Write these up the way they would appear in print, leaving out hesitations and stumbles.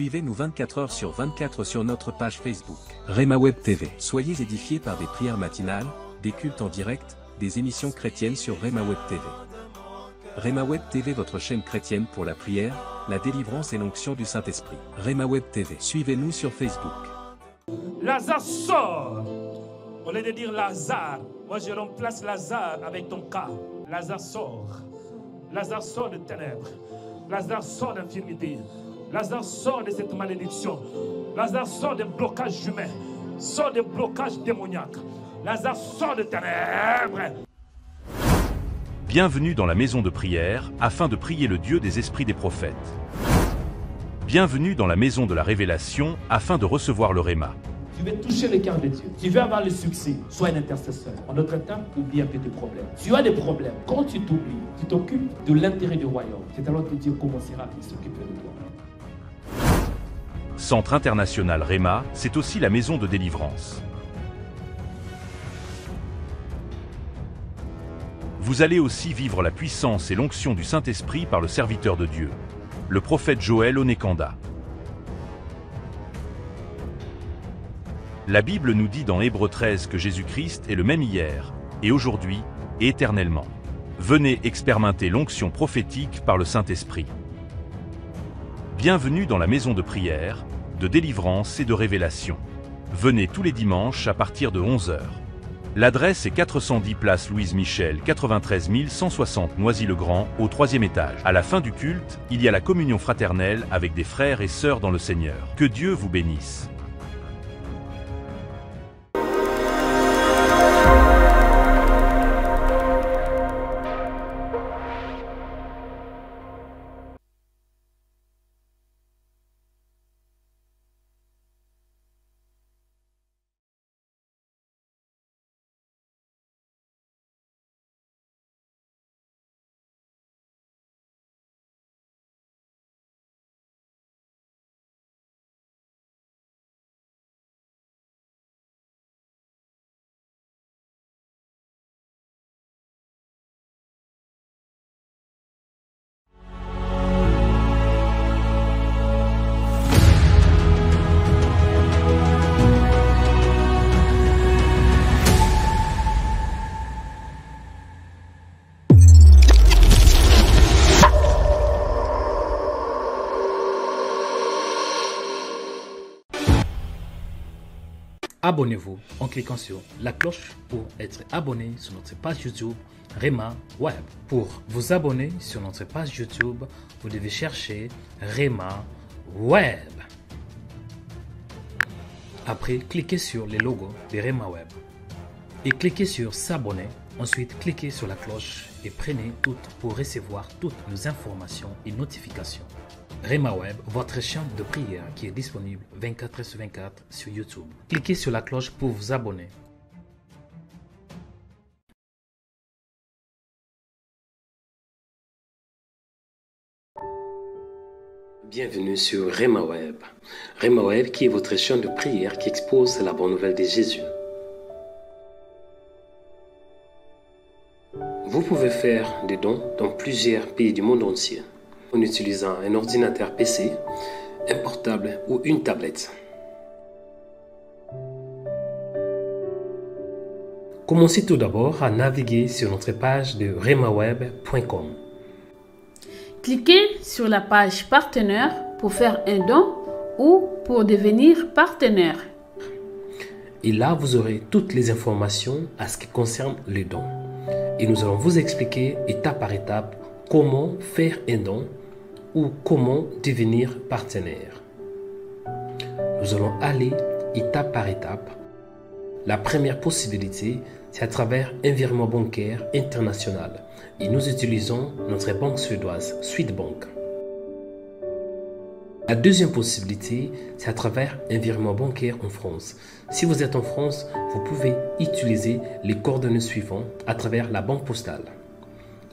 Suivez-nous 24 heures sur 24 sur notre page Facebook, Rema Web TV. Soyez édifiés par des prières matinales, des cultes en direct, des émissions chrétiennes sur Rema Web TV. Rema Web TV, votre chaîne chrétienne pour la prière, la délivrance et l'onction du Saint-Esprit. Rema Web TV. Suivez-nous sur Facebook. Lazare sort. Au lieu de dire Lazare, moi je remplace Lazare avec ton cas. Lazare sort. Lazare sort de ténèbres. Lazare sort d'infirmité. Lazare sort de cette malédiction. Lazare sort des blocages humains. Sort des blocages démoniaques. Lazare sort de ténèbres. Bienvenue dans la maison de prière, afin de prier le Dieu des esprits des prophètes. Bienvenue dans la maison de la révélation, afin de recevoir le Réma. Tu veux toucher le cœur de Dieu. Tu veux avoir le succès. Sois un intercesseur. En d'autres temps, oublie un peu tes problèmes. Tu as des problèmes. Quand tu t'oublies, tu t'occupes de l'intérêt du royaume. C'est alors que Dieu commencera à s'occuper de toi. Centre international Réma, c'est aussi la maison de délivrance. Vous allez aussi vivre la puissance et l'onction du Saint-Esprit par le serviteur de Dieu, le prophète Joël Onekanda. La Bible nous dit dans Hébreux 13 que Jésus-Christ est le même hier, et aujourd'hui, et éternellement. Venez expérimenter l'onction prophétique par le Saint-Esprit. Bienvenue dans la maison de prière, de délivrance et de révélation. Venez tous les dimanches à partir de 11 h. L'adresse est 410 place Louise Michel, 93 160 Noisy-le-Grand, au 3e étage. À la fin du culte, il y a la communion fraternelle avec des frères et sœurs dans le Seigneur. Que Dieu vous bénisse. Abonnez-vous en cliquant sur la cloche pour être abonné sur notre page YouTube Rema Web. Pour vous abonner sur notre page YouTube, vous devez chercher Rema Web. Après, cliquez sur le logo de Rema Web et cliquez sur s'abonner. Ensuite, cliquez sur la cloche et prenez toutes pour recevoir toutes nos informations et notifications. Rema Web, votre chaîne de prière qui est disponible 24h/24 sur YouTube. Cliquez sur la cloche pour vous abonner. Bienvenue sur Rema Web. Rema Web qui est votre chaîne de prière qui expose la bonne nouvelle de Jésus. Vous pouvez faire des dons dans plusieurs pays du monde entier en utilisant un ordinateur PC, un portable ou une tablette. Commencez tout d'abord à naviguer sur notre page de remaweb.com. Cliquez sur la page partenaire pour faire un don ou pour devenir partenaire. Et là, vous aurez toutes les informations à ce qui concerne les dons. Et nous allons vous expliquer étape par étape comment faire un don ou comment devenir partenaire. Nous allons aller étape par étape. La première possibilité, c'est à travers un virement bancaire international. Et nous utilisons notre banque suédoise, Swedbank. La deuxième possibilité, c'est à travers un virement bancaire en France. Si vous êtes en France, vous pouvez utiliser les coordonnées suivantes à travers la banque postale.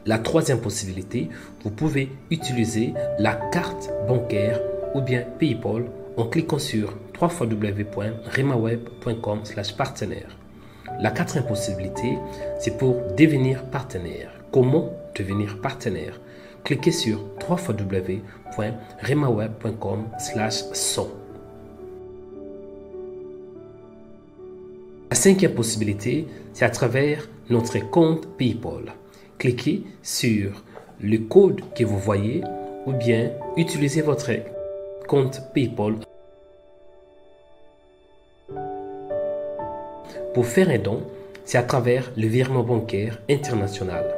La troisième possibilité, vous pouvez utiliser la carte bancaire ou bien PayPal en cliquant sur www.remaweb.com/partenaire. La quatrième possibilité, c'est pour devenir partenaire. Comment devenir partenaire? cliquez sur www.remaweb.com/son. La cinquième possibilité, c'est à travers notre compte PayPal. Cliquez sur le code que vous voyez ou bien utilisez votre compte PayPal. Pour faire un don, c'est à travers le virement bancaire international.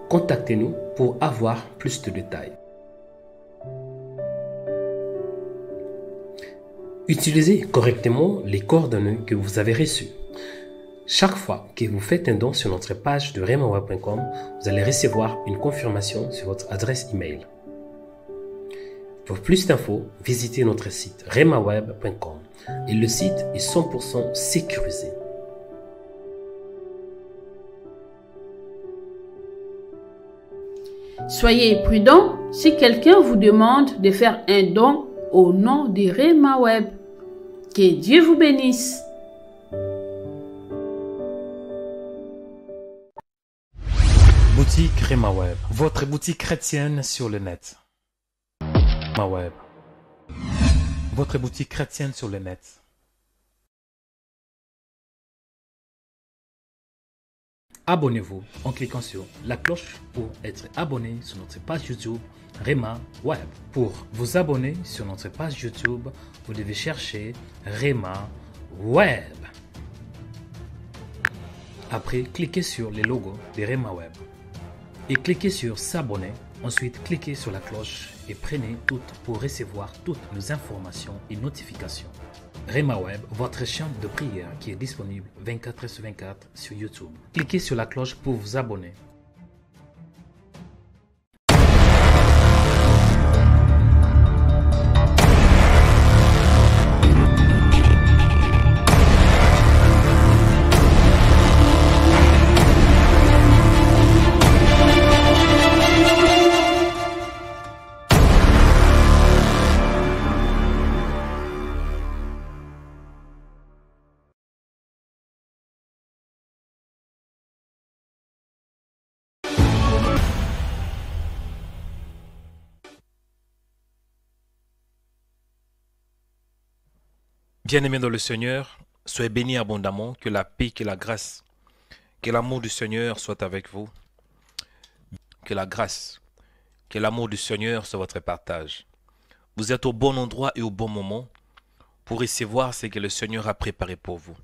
Contactez-nous pour avoir plus de détails. Utilisez correctement les coordonnées que vous avez reçues. Chaque fois que vous faites un don sur notre page de remaweb.com, vous allez recevoir une confirmation sur votre adresse email. Pour plus d'infos, visitez notre site remaweb.com et le site est 100% sécurisé. Soyez prudent si quelqu'un vous demande de faire un don au nom de RemaWeb. Que Dieu vous bénisse. Boutique RemaWeb, votre boutique chrétienne sur le net. RemaWeb, votre boutique chrétienne sur le net. Abonnez-vous en cliquant sur la cloche pour être abonné sur notre page YouTube RemaWeb. Pour vous abonner sur notre page YouTube, vous devez chercher RemaWeb. Après, cliquez sur le logo de RemaWeb et cliquez sur s'abonner. Ensuite, cliquez sur la cloche et prenez toutes pour recevoir toutes nos informations et notifications. RemaWeb, votre chaîne de prière qui est disponible 24h/24 sur YouTube. Cliquez sur la cloche pour vous abonner. Bien-aimés dans le Seigneur, soyez bénis abondamment, que la paix, que la grâce, que l'amour du Seigneur soit avec vous. Que la grâce, que l'amour du Seigneur soit votre partage. Vous êtes au bon endroit et au bon moment pour recevoir ce que le Seigneur a préparé pour vous.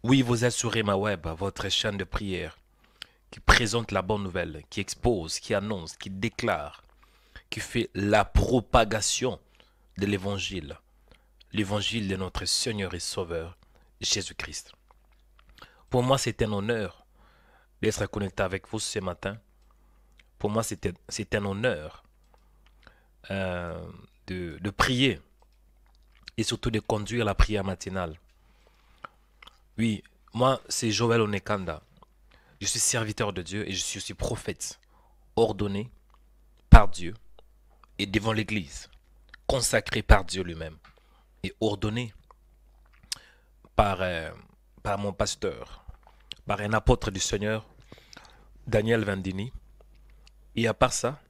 Oui, vous êtes sur RemaWeb, votre chaîne de prière, qui présente la bonne nouvelle, qui expose, qui annonce, qui déclare, qui fait la propagation de l'Évangile. L'évangile de notre Seigneur et Sauveur, Jésus-Christ. Pour moi, c'est un honneur d'être connecté avec vous ce matin. Pour moi, c'est un honneur de prier et surtout de conduire la prière matinale. Oui, moi, c'est Joël Onekanda. Je suis serviteur de Dieu et je suis aussi prophète, ordonné par Dieu et devant l'Église, consacré par Dieu lui-même. Et ordonné par mon pasteur, par un apôtre du Seigneur, Daniel Vendini. Et à part ça,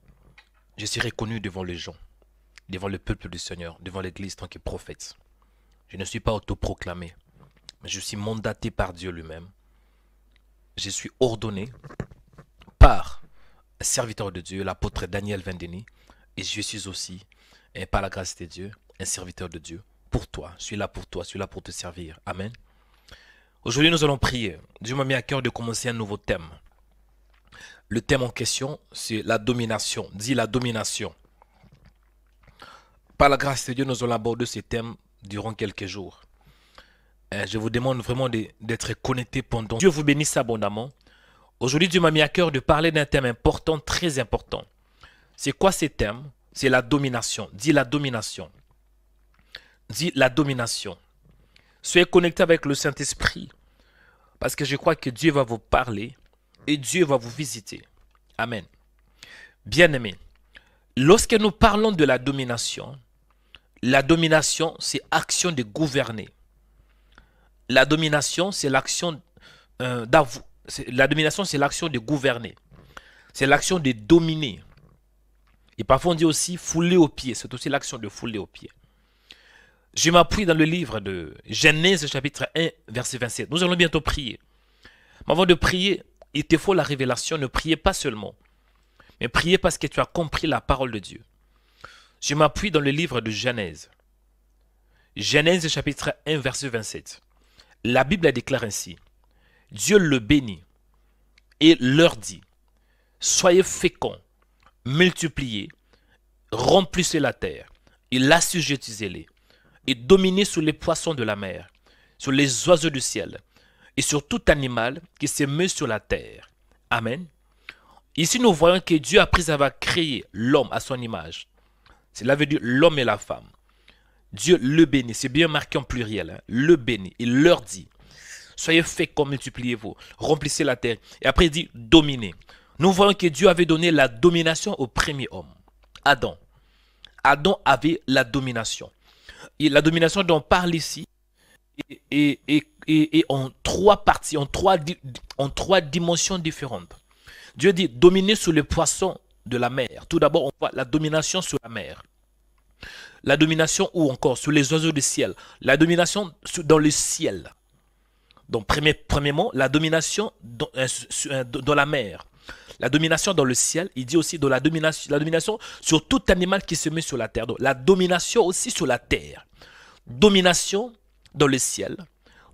je suis reconnu devant les gens, devant le peuple du Seigneur, devant l'Église en tant que prophète. Je ne suis pas autoproclamé, mais je suis mandaté par Dieu lui-même. Je suis ordonné par un serviteur de Dieu, l'apôtre Daniel Vendini. Et je suis aussi, par la grâce de Dieu, un serviteur de Dieu. Pour toi, je suis là pour toi, je suis là pour te servir. Amen. Aujourd'hui, nous allons prier. Dieu m'a mis à cœur de commencer un nouveau thème. Le thème en question, c'est la domination. Dis la domination. Par la grâce de Dieu, nous allons aborder ce thème durant quelques jours. Je vous demande vraiment d'être connectés pendant. Dieu vous bénisse abondamment. Aujourd'hui, Dieu m'a mis à cœur de parler d'un thème important, très important. C'est quoi ce thème? C'est la domination. Dis la domination. Dis la domination. Soyez connectés avec le Saint-Esprit. Parce que je crois que Dieu va vous parler et Dieu va vous visiter. Amen. Bien-aimés, lorsque nous parlons de la domination, c'est action de gouverner. La domination, c'est l'action la domination, c'est l'action de gouverner. C'est l'action de dominer. Et parfois on dit aussi fouler aux pieds. C'est aussi l'action de fouler aux pieds. Je m'appuie dans le livre de Genèse chapitre 1 verset 27. Nous allons bientôt prier. Mais avant de prier, il te faut la révélation. Ne priez pas seulement, mais priez parce que tu as compris la parole de Dieu. Je m'appuie dans le livre de Genèse. Genèse chapitre 1 verset 27. La Bible déclare ainsi. Dieu le bénit et leur dit, soyez féconds, multipliez, remplissez la terre et l'assujettissez-les et dominez sur les poissons de la mer, sur les oiseaux du ciel et sur tout animal qui se meut sur la terre. Amen. Ici, nous voyons que Dieu, après avoir créé l'homme à son image, cela veut dire l'homme et la femme. Dieu le bénit, c'est bien marqué en pluriel, hein, le bénit, il leur dit, soyez féconds, multipliez-vous, remplissez la terre. Et après il dit, dominez. Nous voyons que Dieu avait donné la domination au premier homme, Adam. Adam avait la domination. Et la domination dont on parle ici est en trois parties, en trois dimensions différentes. Dieu dit, dominez sur les poissons de la mer. Tout d'abord, on voit la domination sur la mer. La domination ou encore sur les oiseaux du ciel. La domination dans le ciel. Donc, premièrement, la domination dans la mer. La domination dans le ciel, il dit aussi de la domination sur tout animal qui se met sur la terre. Donc, la domination aussi sur la terre. Domination dans le ciel,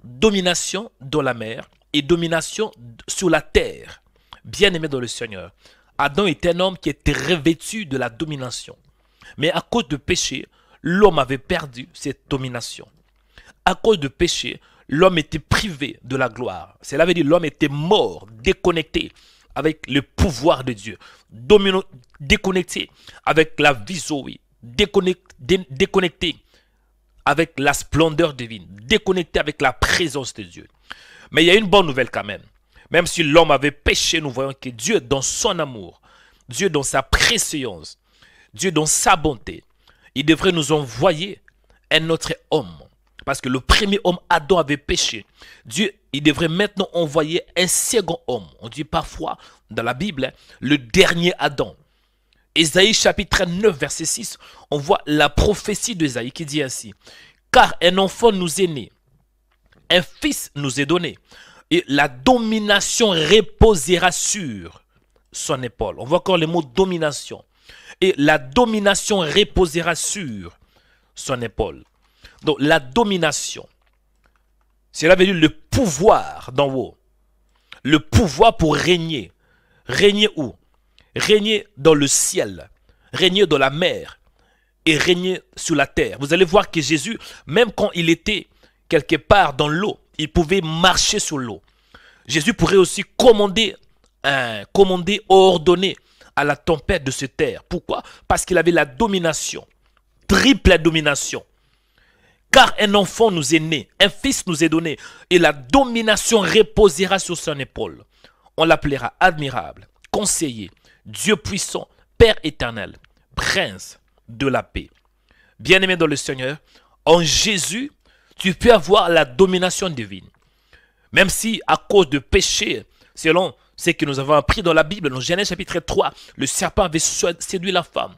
domination dans la mer et domination sur la terre. Bien-aimé dans le Seigneur, Adam était un homme qui était revêtu de la domination. Mais à cause du péché, l'homme avait perdu cette domination. À cause du péché, l'homme était privé de la gloire. Cela veut dire l'homme était mort, déconnecté avec le pouvoir de Dieu, déconnecté avec la vision, déconnecté avec la splendeur divine, déconnecté avec la présence de Dieu. Mais il y a une bonne nouvelle quand même. Même si l'homme avait péché, nous voyons que Dieu, dans son amour, Dieu dans sa préséance, Dieu dans sa bonté, il devrait nous envoyer un autre homme. Parce que le premier homme, Adam, avait péché. Dieu, il devrait maintenant envoyer un second homme. On dit parfois dans la Bible, hein, le dernier Adam. Ésaïe chapitre 9, verset 6, on voit la prophétie d'Ésaïe qui dit ainsi. Car un enfant nous est né, un fils nous est donné, et la domination reposera sur son épaule. On voit encore le mot domination. Et la domination reposera sur son épaule. Donc la domination, cela veut dire le pouvoir d'en haut. Le pouvoir pour régner. Régner où? Régner dans le ciel, régner dans la mer et régner sur la terre. Vous allez voir que Jésus, même quand il était quelque part dans l'eau, il pouvait marcher sur l'eau. Jésus pourrait aussi commander, ordonner à la tempête de se taire. Pourquoi? Parce qu'il avait la domination, triple domination. Car un enfant nous est né, un fils nous est donné, et la domination reposera sur son épaule. On l'appellera admirable, conseiller, Dieu puissant, Père éternel, prince de la paix. Bien-aimé dans le Seigneur, en Jésus, tu peux avoir la domination divine. Même si à cause de péché, selon ce que nous avons appris dans la Bible, dans Genèse chapitre 3, le serpent avait séduit la femme.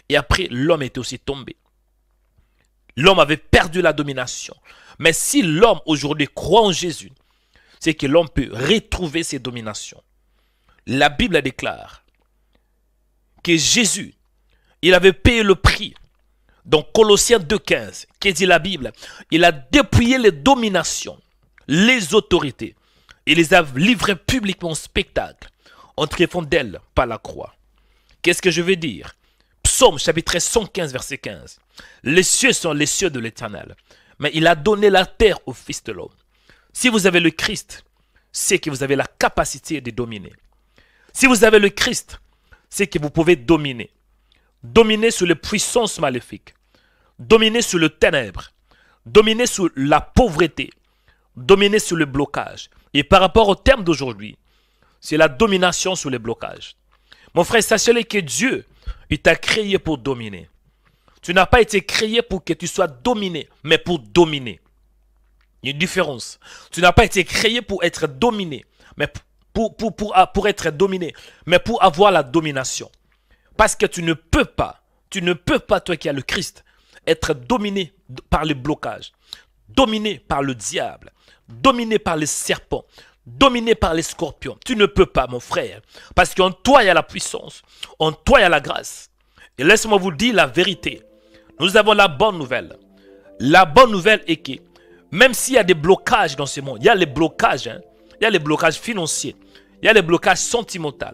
Et après, l'homme était aussi tombé. L'homme avait perdu la domination. Mais si l'homme aujourd'hui croit en Jésus, c'est que l'homme peut retrouver ses dominations. La Bible déclare que Jésus, il avait payé le prix. Dans Colossiens 2,15, qui dit la Bible, il a dépouillé les dominations, les autorités, et les a livrées publiquement au spectacle, en triomphant d'elles par la croix. Qu'est-ce que je veux dire? Psaume chapitre 115, verset 15. Les cieux sont les cieux de l'Éternel, mais il a donné la terre au Fils de l'homme. Si vous avez le Christ, c'est que vous avez la capacité de dominer. Si vous avez le Christ, c'est que vous pouvez dominer. Dominer sur les puissances maléfiques. Dominer sur le ténèbre. Dominer sur la pauvreté. Dominer sur le blocage. Et par rapport au terme d'aujourd'hui, c'est la domination sur les blocages. Mon frère, sachez-le que Dieu, il t'a créé pour dominer. Tu n'as pas été créé pour que tu sois dominé, mais pour dominer. Il y a une différence. Tu n'as pas été créé pour être dominé, mais pour être dominé, mais pour avoir la domination. Parce que tu ne peux pas, toi qui as le Christ, être dominé par les blocages, dominé par le diable, dominé par les serpents, dominé par les scorpions. Tu ne peux pas, mon frère, parce qu'en toi, il y a la puissance, en toi, il y a la grâce. Et laisse-moi vous dire la vérité. Nous avons la bonne nouvelle. La bonne nouvelle est que, même s'il y a des blocages dans ce monde, il y a les blocages, il y a les blocages financiers, il y a les blocages sentimentaux,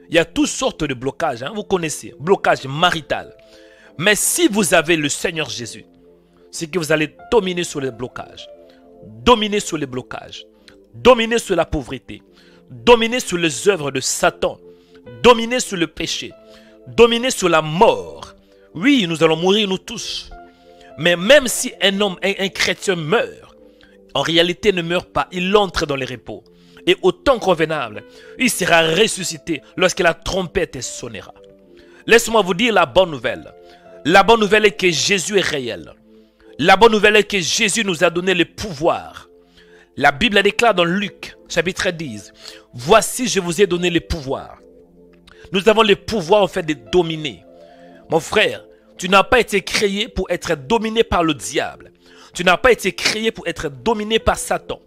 il y a toutes sortes de blocages, vous connaissez, blocage marital. Mais si vous avez le Seigneur Jésus, c'est que vous allez dominer sur les blocages, dominer sur les blocages, dominer sur la pauvreté, dominer sur les œuvres de Satan, dominer sur le péché, dominer sur la mort. Oui, nous allons mourir nous tous. Mais même si un homme, un chrétien meurt, en réalité ne meurt pas, il entre dans les repos. Et au temps convenable, il sera ressuscité lorsque la trompette sonnera. Laisse-moi vous dire la bonne nouvelle. La bonne nouvelle est que Jésus est réel. La bonne nouvelle est que Jésus nous a donné le pouvoir. La Bible déclare dans Luc, chapitre 10, « Voici, je vous ai donné le pouvoir. » Nous avons le pouvoir en fait de dominer. Mon frère, tu n'as pas été créé pour être dominé par le diable. Tu n'as pas été créé pour être dominé par Satan.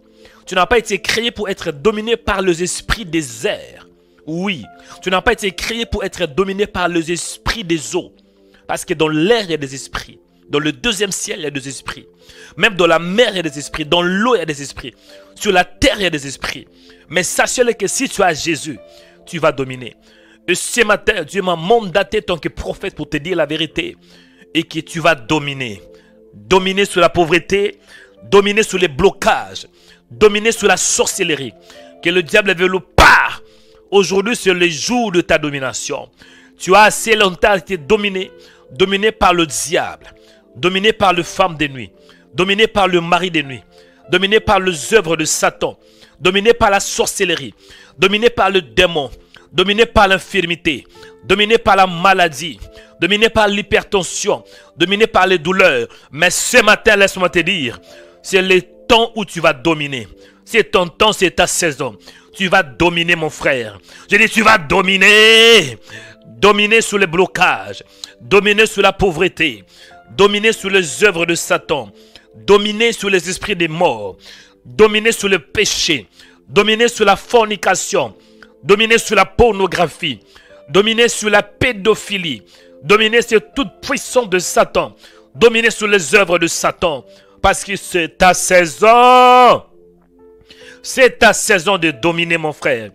Tu n'as pas été créé pour être dominé par les esprits des airs. Oui, tu n'as pas été créé pour être dominé par les esprits des eaux. Parce que dans l'air, il y a des esprits. Dans le deuxième ciel, il y a des esprits. Même dans la mer, il y a des esprits. Dans l'eau, il y a des esprits. Sur la terre, il y a des esprits. Mais sachez-le que si tu as Jésus, tu vas dominer. Et ce matin, Dieu m'a mandaté tant que prophète pour te dire la vérité. Et que tu vas dominer. Dominer sur la pauvreté. Dominer sur les blocages. Dominer sur la sorcellerie. Que le diable ne veut pas. Aujourd'hui, c'est le jour de ta domination. Tu as assez longtemps été dominé. Dominé par le diable. Dominé par les femmes de nuit. Dominé par le mari de nuit. Dominé par les œuvres de Satan. Dominé par la sorcellerie. Dominé par le démon. Dominé par l'infirmité. Dominé par la maladie. Dominé par l'hypertension. Dominé par les douleurs. Mais ce matin, laisse-moi te dire, c'est le temps où tu vas dominer. C'est ton temps, c'est ta saison. Tu vas dominer, mon frère. Je dis, tu vas dominer. Dominer sur les blocages. Dominer sur la pauvreté. Dominer sur les œuvres de Satan. Dominer sur les esprits des morts. Dominer sur le péché. Dominer sur la fornication. Dominer sur la pornographie. Dominer sur la pédophilie. Dominer sur toute puissance de Satan. Dominer sur les œuvres de Satan. Parce que c'est ta saison. C'est ta saison de dominer, mon frère.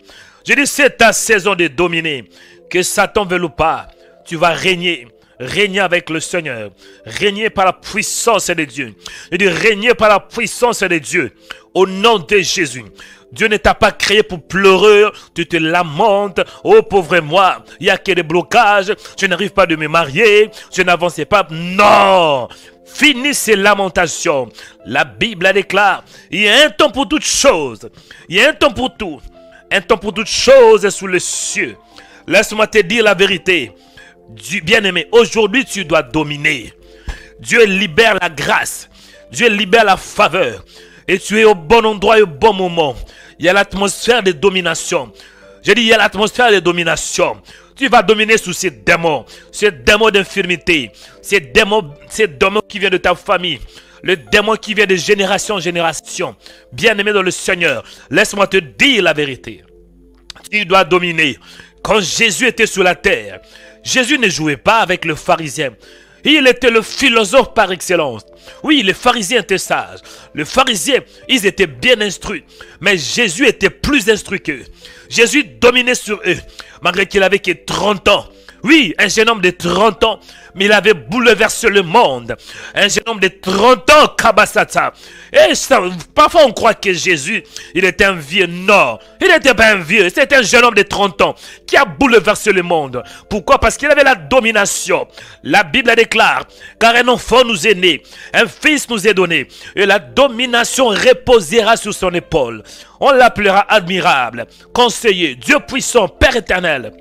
Je dis, c'est ta saison de dominer. Que Satan veuille ou pas, tu vas régner. Régner avec le Seigneur. Régner par la puissance de Dieu. Je dis, régner par la puissance de Dieu. Au nom de Jésus. Dieu ne t'a pas créé pour pleurer. Tu te lamentes. Oh pauvre moi. Il n'y a que des blocages. Je n'arrive pas de me marier. Je n'avance pas. Non. Finis ces lamentations. La Bible la déclare. Il y a un temps pour toutes choses. Il y a un temps pour tout. Un temps pour toutes choses sous les cieux. Laisse-moi te dire la vérité. Bien-aimé, aujourd'hui tu dois dominer. Dieu libère la grâce. Dieu libère la faveur. Et tu es au bon endroit et au bon moment. Il y a l'atmosphère de domination. J'ai dit, il y a l'atmosphère de domination. Tu vas dominer sous ces démons d'infirmité. Ces démons qui viennent de ta famille. Le démon qui vient de génération en génération. Bien-aimé dans le Seigneur, laisse-moi te dire la vérité. Tu dois dominer. Quand Jésus était sur la terre, Jésus ne jouait pas avec le pharisien. Il était le philosophe par excellence. Oui, les pharisiens étaient sages. Les pharisiens, ils étaient bien instruits. Mais Jésus était plus instruit qu'eux. Jésus dominait sur eux. Malgré qu'il avait que 30 ans. Oui, un jeune homme de 30 ans, mais il avait bouleversé le monde. Un jeune homme de 30 ans, Kabasata. Et ça, parfois on croit que Jésus, il était un vieux. Non, il n'était pas un vieux. C'était un jeune homme de 30 ans qui a bouleversé le monde. Pourquoi? Parce qu'il avait la domination. La Bible déclare, car un enfant nous est né, un fils nous est donné, et la domination reposera sur son épaule. On l'appellera admirable, conseiller, Dieu puissant, Père éternel.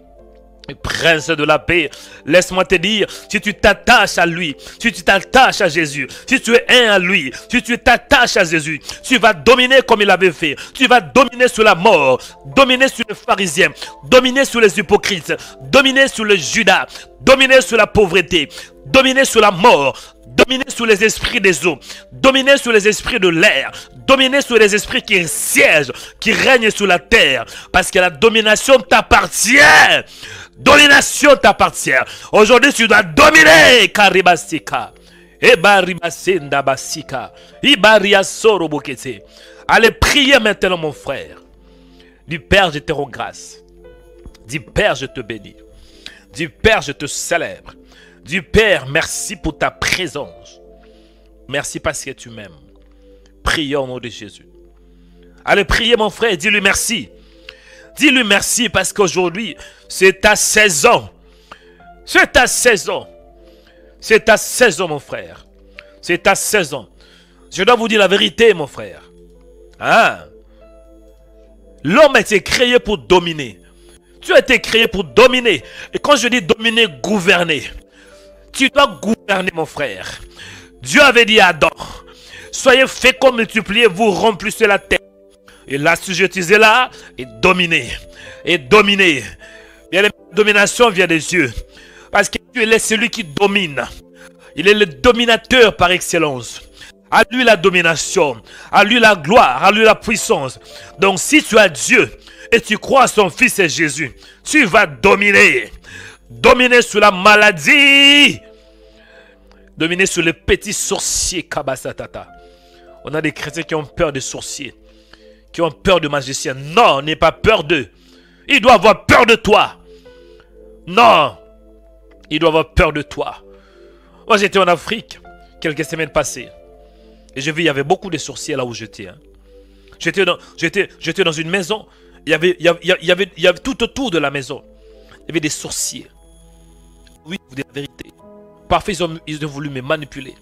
Prince de la paix, laisse-moi te dire, si tu t'attaches à lui, si tu t'attaches à Jésus, si tu es un à lui, si tu t'attaches à Jésus, tu vas dominer comme il avait fait. Tu vas dominer sur la mort, dominer sur les pharisiens, dominer sur les hypocrites, dominer sur le Judas, dominer sur la pauvreté, dominer sur la mort, dominer sur les esprits des eaux, dominer sur les esprits de l'air, dominer sur les esprits qui siègent, qui règnent sur la terre, parce que la domination t'appartient. Domination t'appartient. Aujourd'hui, tu dois dominer. Karibasika. Ebaribasinda basika. Ibariasoro bokete. Allez prier maintenant, mon frère. Dis Père, je te rends grâce. Dis Père, je te bénis. Dis Père, je te célèbre. Dis Père, merci pour ta présence. Merci parce que tu m'aimes. Prions au nom de Jésus. Allez prier, mon frère. Dis-lui merci. Dis-lui merci parce qu'aujourd'hui, c'est ta saison. C'est ta saison. C'est ta saison, mon frère. C'est ta saison. Je dois vous dire la vérité, mon frère. Hein? L'homme a été créé pour dominer. Tu as été créé pour dominer. Et quand je dis dominer, gouverner. Tu dois gouverner, mon frère. Dieu avait dit à Adam, soyez féconds, multipliez-vous, remplissez la terre. Et l'assujettisez-la et dominez. Et dominez. Et la domination vient des yeux. Parce que Dieu est celui qui domine. Il est le dominateur par excellence. À lui la domination. À lui la gloire. À lui la puissance. Donc si tu as Dieu et tu crois à son fils et Jésus, tu vas dominer. Dominer sur la maladie. Dominer sur les petits sorciers. Kabasatata. On a des chrétiens qui ont peur des sorciers. Qui ont peur de magiciens. Non, n'aie pas peur d'eux. Il doit avoir peur de toi. Non. Il doit avoir peur de toi. Moi, j'étais en Afrique quelques semaines passées. Et j'ai vu, il y avait beaucoup de sorciers là où j'étais. Hein. J'étais dans une maison. Il y avait tout autour de la maison. Il y avait des sorciers. Oui, je vous dis la vérité. Parfois, ils ont voulu me manipuler.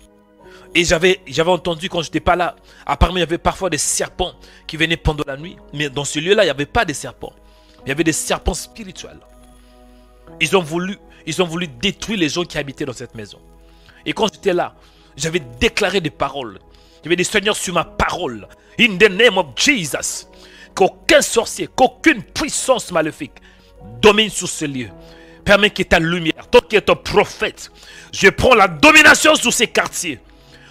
Et j'avais entendu quand je n'étais pas là. Apparemment, il y avait parfois des serpents qui venaient pendant la nuit. Mais dans ce lieu-là, il n'y avait pas de serpents. Il y avait des serpents spirituels. Ils ont voulu détruire les gens qui habitaient dans cette maison. Et quand j'étais là, j'avais déclaré des paroles. Il y avait des seigneurs sur ma parole. In the name of Jesus. Qu'aucun sorcier, qu'aucune puissance maléfique domine sur ce lieu. Permets que ta lumière, toi qui es un prophète, je prends la domination sur ces quartiers.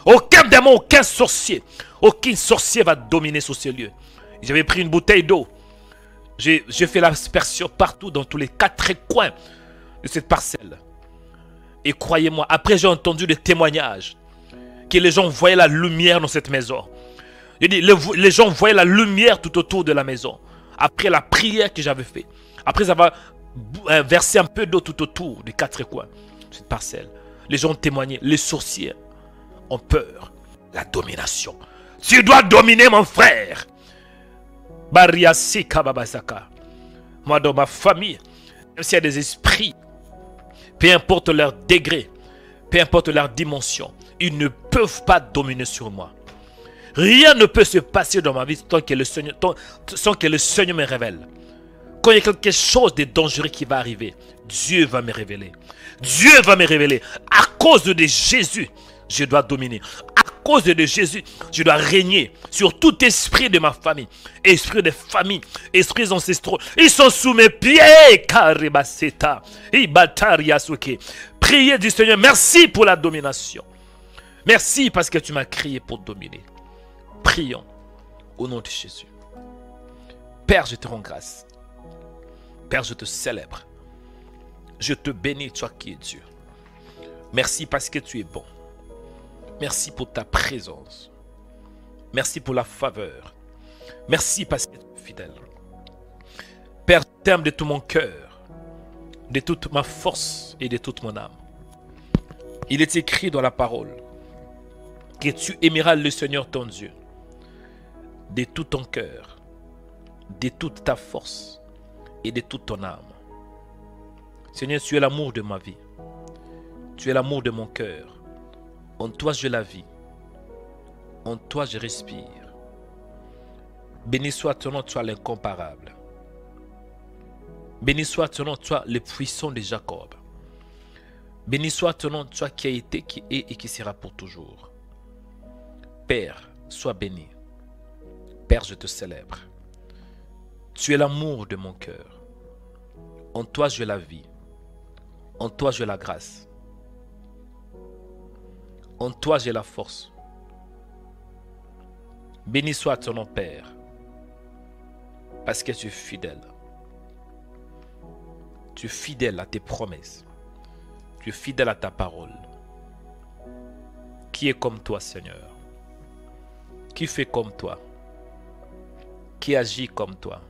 Aucun démon, aucun sorcier va dominer sur ce lieu. J'avais pris une bouteille d'eau. J'ai fait l'aspersion partout dans tous les 4 coins de cette parcelle. Et croyez-moi, après j'ai entendu des témoignages que les gens voyaient la lumière dans cette maison. Je dis, les gens voyaient la lumière tout autour de la maison. Après la prière que j'avais faite. Après avoir versé un peu d'eau tout autour des 4 coins de cette parcelle. Les gens ont témoigné. Les sorciers ont peur. La domination. Tu dois dominer, mon frère. Bariasika babasaka. Moi, dans ma famille, même s'il y a des esprits, peu importe leur degré, peu importe leur dimension, ils ne peuvent pas dominer sur moi. Rien ne peut se passer dans ma vie sans que le Seigneur me révèle. Quand il y a quelque chose de dangereux qui va arriver, Dieu va me révéler. Dieu va me révéler. À cause de Jésus, je dois dominer. À cause de Jésus, je dois régner sur tout esprit de ma famille. Esprit de famille, esprits ancestraux. Ils sont sous mes pieds. Priez du Seigneur. Merci pour la domination. Merci parce que tu m'as créé pour dominer. Prions au nom de Jésus. Père, je te rends grâce. Père, je te célèbre. Je te bénis, toi qui es Dieu. Merci parce que tu es bon. Merci pour ta présence. Merci pour la faveur. Merci parce que tu es fidèle. Père, je t'aime de tout mon cœur, de toute ma force et de toute mon âme. Il est écrit dans la parole que tu aimeras le Seigneur ton Dieu de tout ton cœur, de toute ta force et de toute ton âme. Seigneur, tu es l'amour de ma vie. Tu es l'amour de mon cœur. En toi, je la vis. En toi, je respire. Béni soit ton nom, toi l'incomparable. Béni soit ton nom, toi le puissant de Jacob. Béni soit ton nom, toi qui as été, qui est et qui sera pour toujours. Père, sois béni. Père, je te célèbre. Tu es l'amour de mon cœur. En toi, j'ai la vie. En toi, j'ai la grâce. En toi, j'ai la force. Béni soit ton nom, Père, parce que tu es fidèle. Tu es fidèle à tes promesses. Tu es fidèle à ta parole. Qui est comme toi, Seigneur? Qui fait comme toi? Qui agit comme toi?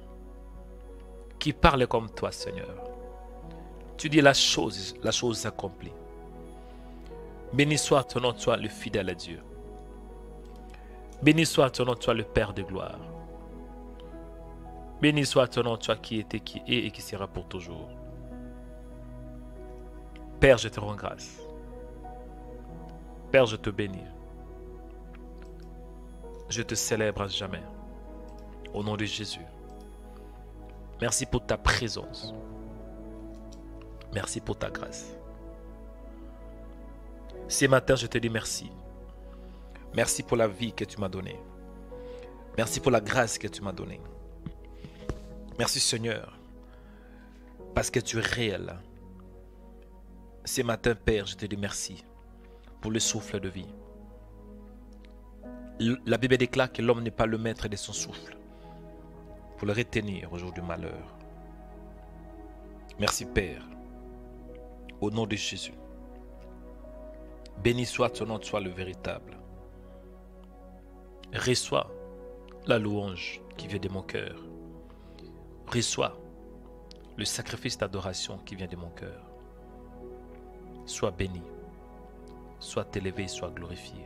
Qui parle comme toi, Seigneur? Tu dis la chose s'accomplit. Béni soit ton nom, toi le fidèle à Dieu. Béni soit ton nom, toi le Père de gloire. Béni soit ton nom, toi qui était, qui est et qui sera pour toujours. Père, je te rends grâce. Père, je te bénis. Je te célèbre à jamais. Au nom de Jésus. Merci pour ta présence. Merci pour ta grâce. Ce matin, je te dis merci. Merci pour la vie que tu m'as donnée. Merci pour la grâce que tu m'as donnée. Merci Seigneur, parce que tu es réel. Ce matin, Père, je te dis merci pour le souffle de vie. La Bible déclare que l'homme n'est pas le maître de son souffle pour le retenir au jour du malheur. Merci Père, au nom de Jésus. Béni soit ton nom, toi le véritable. Reçois la louange qui vient de mon cœur. Reçois le sacrifice d'adoration qui vient de mon cœur. Sois béni, sois élevé, sois glorifié.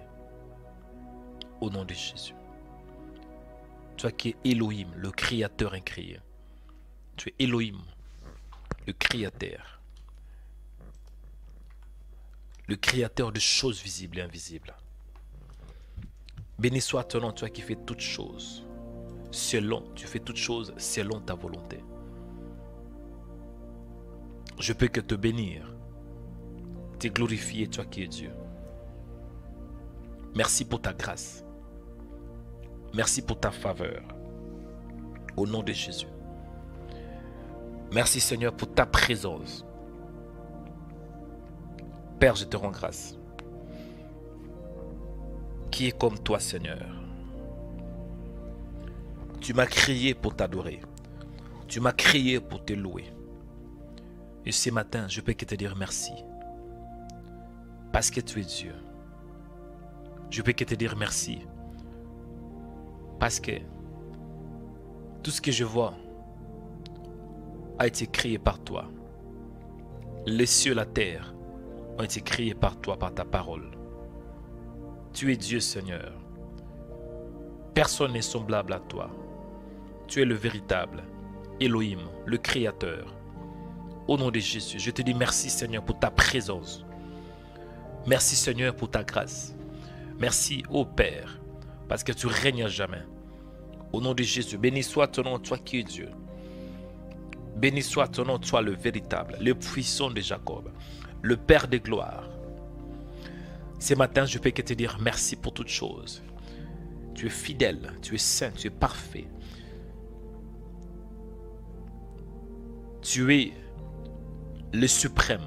Au nom de Jésus. Toi qui es Elohim, le Créateur incréé. Tu es Elohim, le Créateur. Le Créateur de choses visibles et invisibles. Béni soit ton nom, toi qui fais toutes choses. Tu fais toutes choses selon ta volonté. Je peux que te bénir, te glorifier, toi qui es Dieu. Merci pour ta grâce. Merci pour ta faveur. Au nom de Jésus. Merci Seigneur pour ta présence. Père, je te rends grâce. Qui est comme toi, Seigneur? Tu m'as créé pour t'adorer. Tu m'as créé pour te louer. Et ce matin, je peux que te dire merci. Parce que tu es Dieu. Je peux que te dire merci. Parce que tout ce que je vois a été créé par toi. Les cieux, la terre ont été créés par toi, par ta parole. Tu es Dieu, Seigneur. Personne n'est semblable à toi. Tu es le véritable Elohim, le Créateur. Au nom de Jésus, je te dis merci, Seigneur, pour ta présence. Merci, Seigneur, pour ta grâce. Merci, ô Père, parce que tu règnes à jamais. Au nom de Jésus, béni soit ton nom, toi qui es Dieu. Béni soit ton nom, toi le véritable, le puissant de Jacob, le Père de gloire. Ce matin, je peux que te dire merci pour toutes choses. Tu es fidèle, tu es saint, tu es parfait. Tu es le suprême.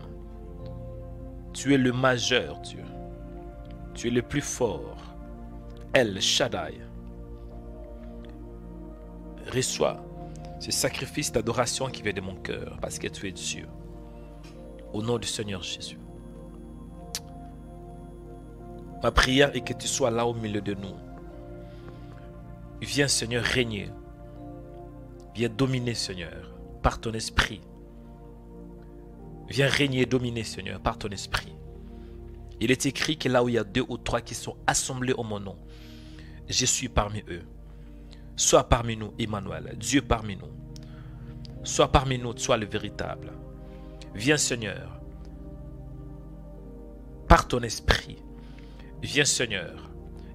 Tu es le majeur, Dieu. Tu es le plus fort. El Shaddai. Reçois ce sacrifice d'adoration qui vient de mon cœur parce que tu es Dieu. Au nom du Seigneur Jésus. Ma prière est que tu sois là au milieu de nous. Viens, Seigneur, régner. Viens dominer, Seigneur, par ton esprit. Viens régner et dominer, Seigneur, par ton esprit. Il est écrit que là où il y a 2 ou 3 qui sont assemblés en mon nom, je suis parmi eux. Sois parmi nous, Emmanuel, Dieu parmi nous. Sois parmi nous, sois le véritable. Viens, Seigneur, par ton esprit. Viens, Seigneur,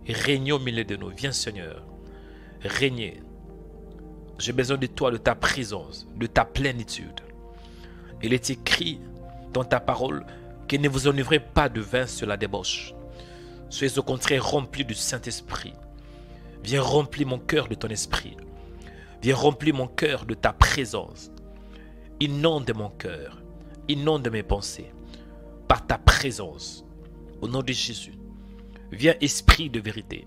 règne au milieu de nous. Viens, Seigneur, régner. J'ai besoin de toi, de ta présence, de ta plénitude. Il est écrit dans ta parole que ne vous enivrez pas de vin sur la débauche. Soyez au contraire remplis du Saint-Esprit. Viens remplir mon cœur de ton esprit. Viens remplir mon cœur de ta présence. Inonde mon cœur. Inonde mes pensées. Par ta présence. Au nom de Jésus. Viens Esprit de vérité.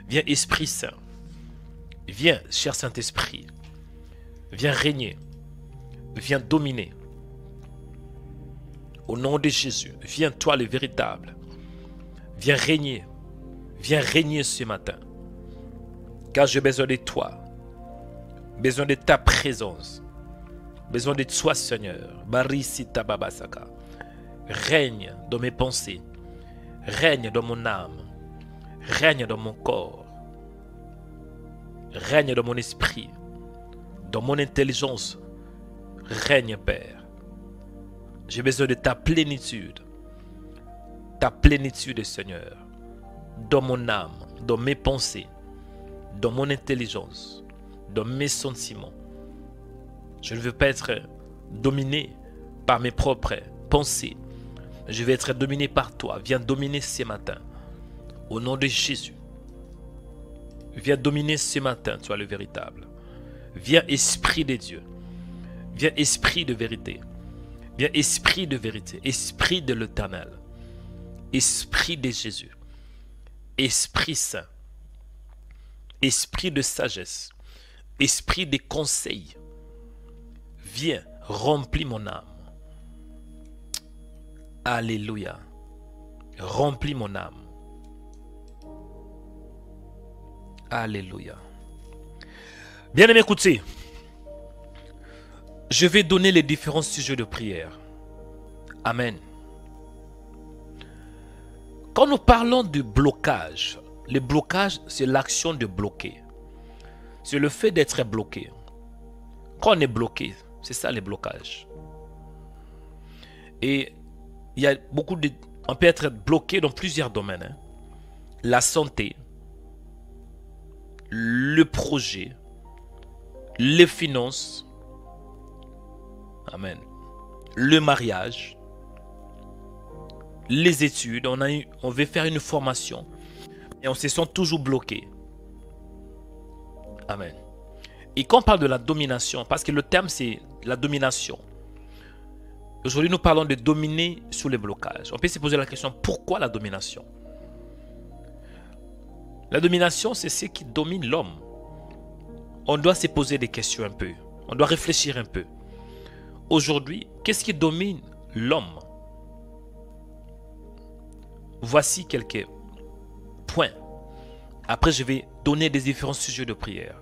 Viens Esprit Saint. Viens, cher Saint-Esprit. Viens régner. Viens dominer. Au nom de Jésus. Viens toi le véritable. Viens régner. Viens régner ce matin. Car j'ai besoin de toi. Besoin de ta présence. Besoin de toi, Seigneur. Barisita babasaka. Règne dans mes pensées. Règne dans mon âme. Règne dans mon corps. Règne dans mon esprit. Dans mon intelligence. Règne, Père. J'ai besoin de ta plénitude. Ta plénitude, Seigneur. Dans mon âme. Dans mes pensées. Dans mon intelligence. Dans mes sentiments. Je ne veux pas être dominé par mes propres pensées. Je vais être dominé par toi. Viens dominer ce matin. Au nom de Jésus. Viens dominer ce matin, toi le véritable. Viens Esprit de Dieu. Viens Esprit de vérité. Viens Esprit de vérité. Esprit de l'Éternel. Esprit de Jésus. Esprit Saint. Esprit de sagesse. Esprit de conseil. Viens, remplis mon âme. Alléluia. Remplis mon âme. Alléluia. Bien-aimés, écoutez. Je vais donner les différents sujets de prière. Amen. Quand nous parlons de blocage, le blocage, c'est l'action de bloquer. C'est le fait d'être bloqué. Quand on est bloqué, c'est ça les blocages. Et il y a beaucoup de... On peut être bloqué dans plusieurs domaines. Hein. La santé, le projet, les finances, amen, le mariage, les études. On veut faire une formation et on se sent toujours bloqué. Amen. Et quand on parle de la domination, parce que le terme c'est la domination. Aujourd'hui nous parlons de dominer sous les blocages. On peut se poser la question, pourquoi la domination? La domination, c'est ce qui domine l'homme. On doit se poser des questions un peu. On doit réfléchir un peu. Aujourd'hui, qu'est-ce qui domine l'homme? Voici quelques points. Après, je vais donner des différents sujets de prière.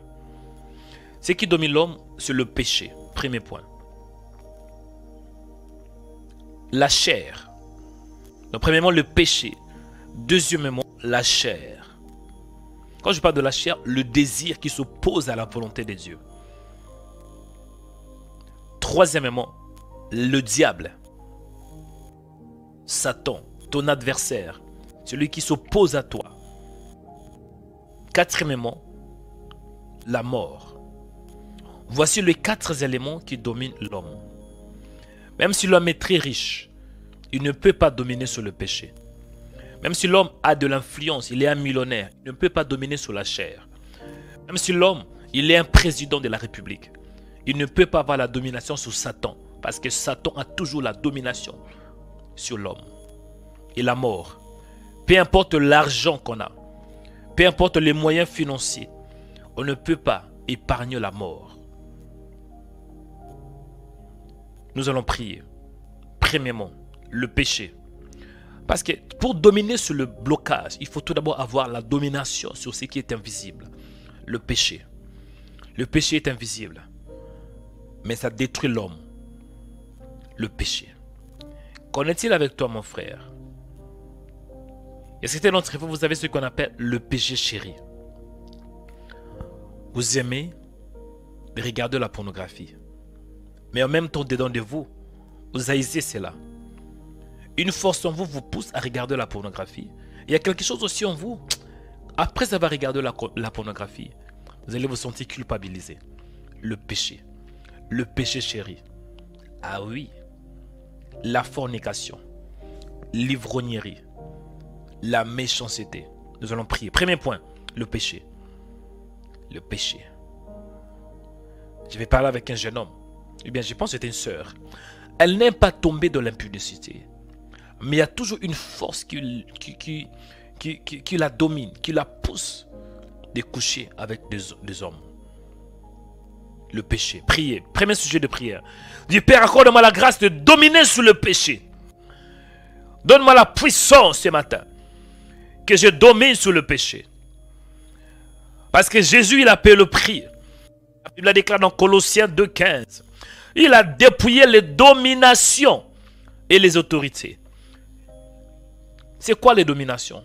Ce qui domine l'homme, c'est le péché. Premier point. La chair. Donc, premièrement, le péché. Deuxièmement, la chair. Quand je parle de la chair, le désir qui s'oppose à la volonté de Dieu. Troisièmement, le diable. Satan, ton adversaire. Celui qui s'oppose à toi. Quatrièmement, la mort. Voici les 4 éléments qui dominent l'homme. Même si l'homme est très riche, il ne peut pas dominer sur le péché. Même si l'homme a de l'influence, il est un millionnaire, il ne peut pas dominer sur la chair. Même si l'homme, il est un président de la République, il ne peut pas avoir la domination sur Satan. Parce que Satan a toujours la domination sur l'homme. Et la mort. Peu importe l'argent qu'on a, peu importe les moyens financiers, on ne peut pas épargner la mort. Nous allons prier. Premièrement, le péché. Parce que pour dominer sur le blocage, il faut tout d'abord avoir la domination sur ce qui est invisible. Le péché. Le péché est invisible. Mais ça détruit l'homme. Le péché. Qu'en est-il avec toi, mon frère? Est-ce que d'entre vous, vous avez ce qu'on appelle le péché chéri? Vous aimez regarder la pornographie. Mais en même temps, dedans de vous, vous haïssez cela. Une force en vous vous pousse à regarder la pornographie. Il y a quelque chose aussi en vous. Après avoir regardé la pornographie, vous allez vous sentir culpabilisé. Le péché. Le péché chéri. Ah oui. la fornication, l'ivrognerie, la méchanceté. Nous allons prier. Premier point, le péché. Le péché. Je vais parler avec un jeune homme. Eh bien, je pense que c'était une sœur. Elle n'est pas tombée dans l'impudicité. Mais il y a toujours une force qui la domine, qui la pousse de coucher avec des hommes. Le péché. Priez. Premier sujet de prière. Dis, Père, accorde-moi la grâce de dominer sur le péché. Donne-moi la puissance ce matin. Que je domine sur le péché. Parce que Jésus, il a payé le prix. Il l'a déclaré dans Colossiens 2,15. Il a dépouillé les dominations et les autorités. C'est quoi les dominations?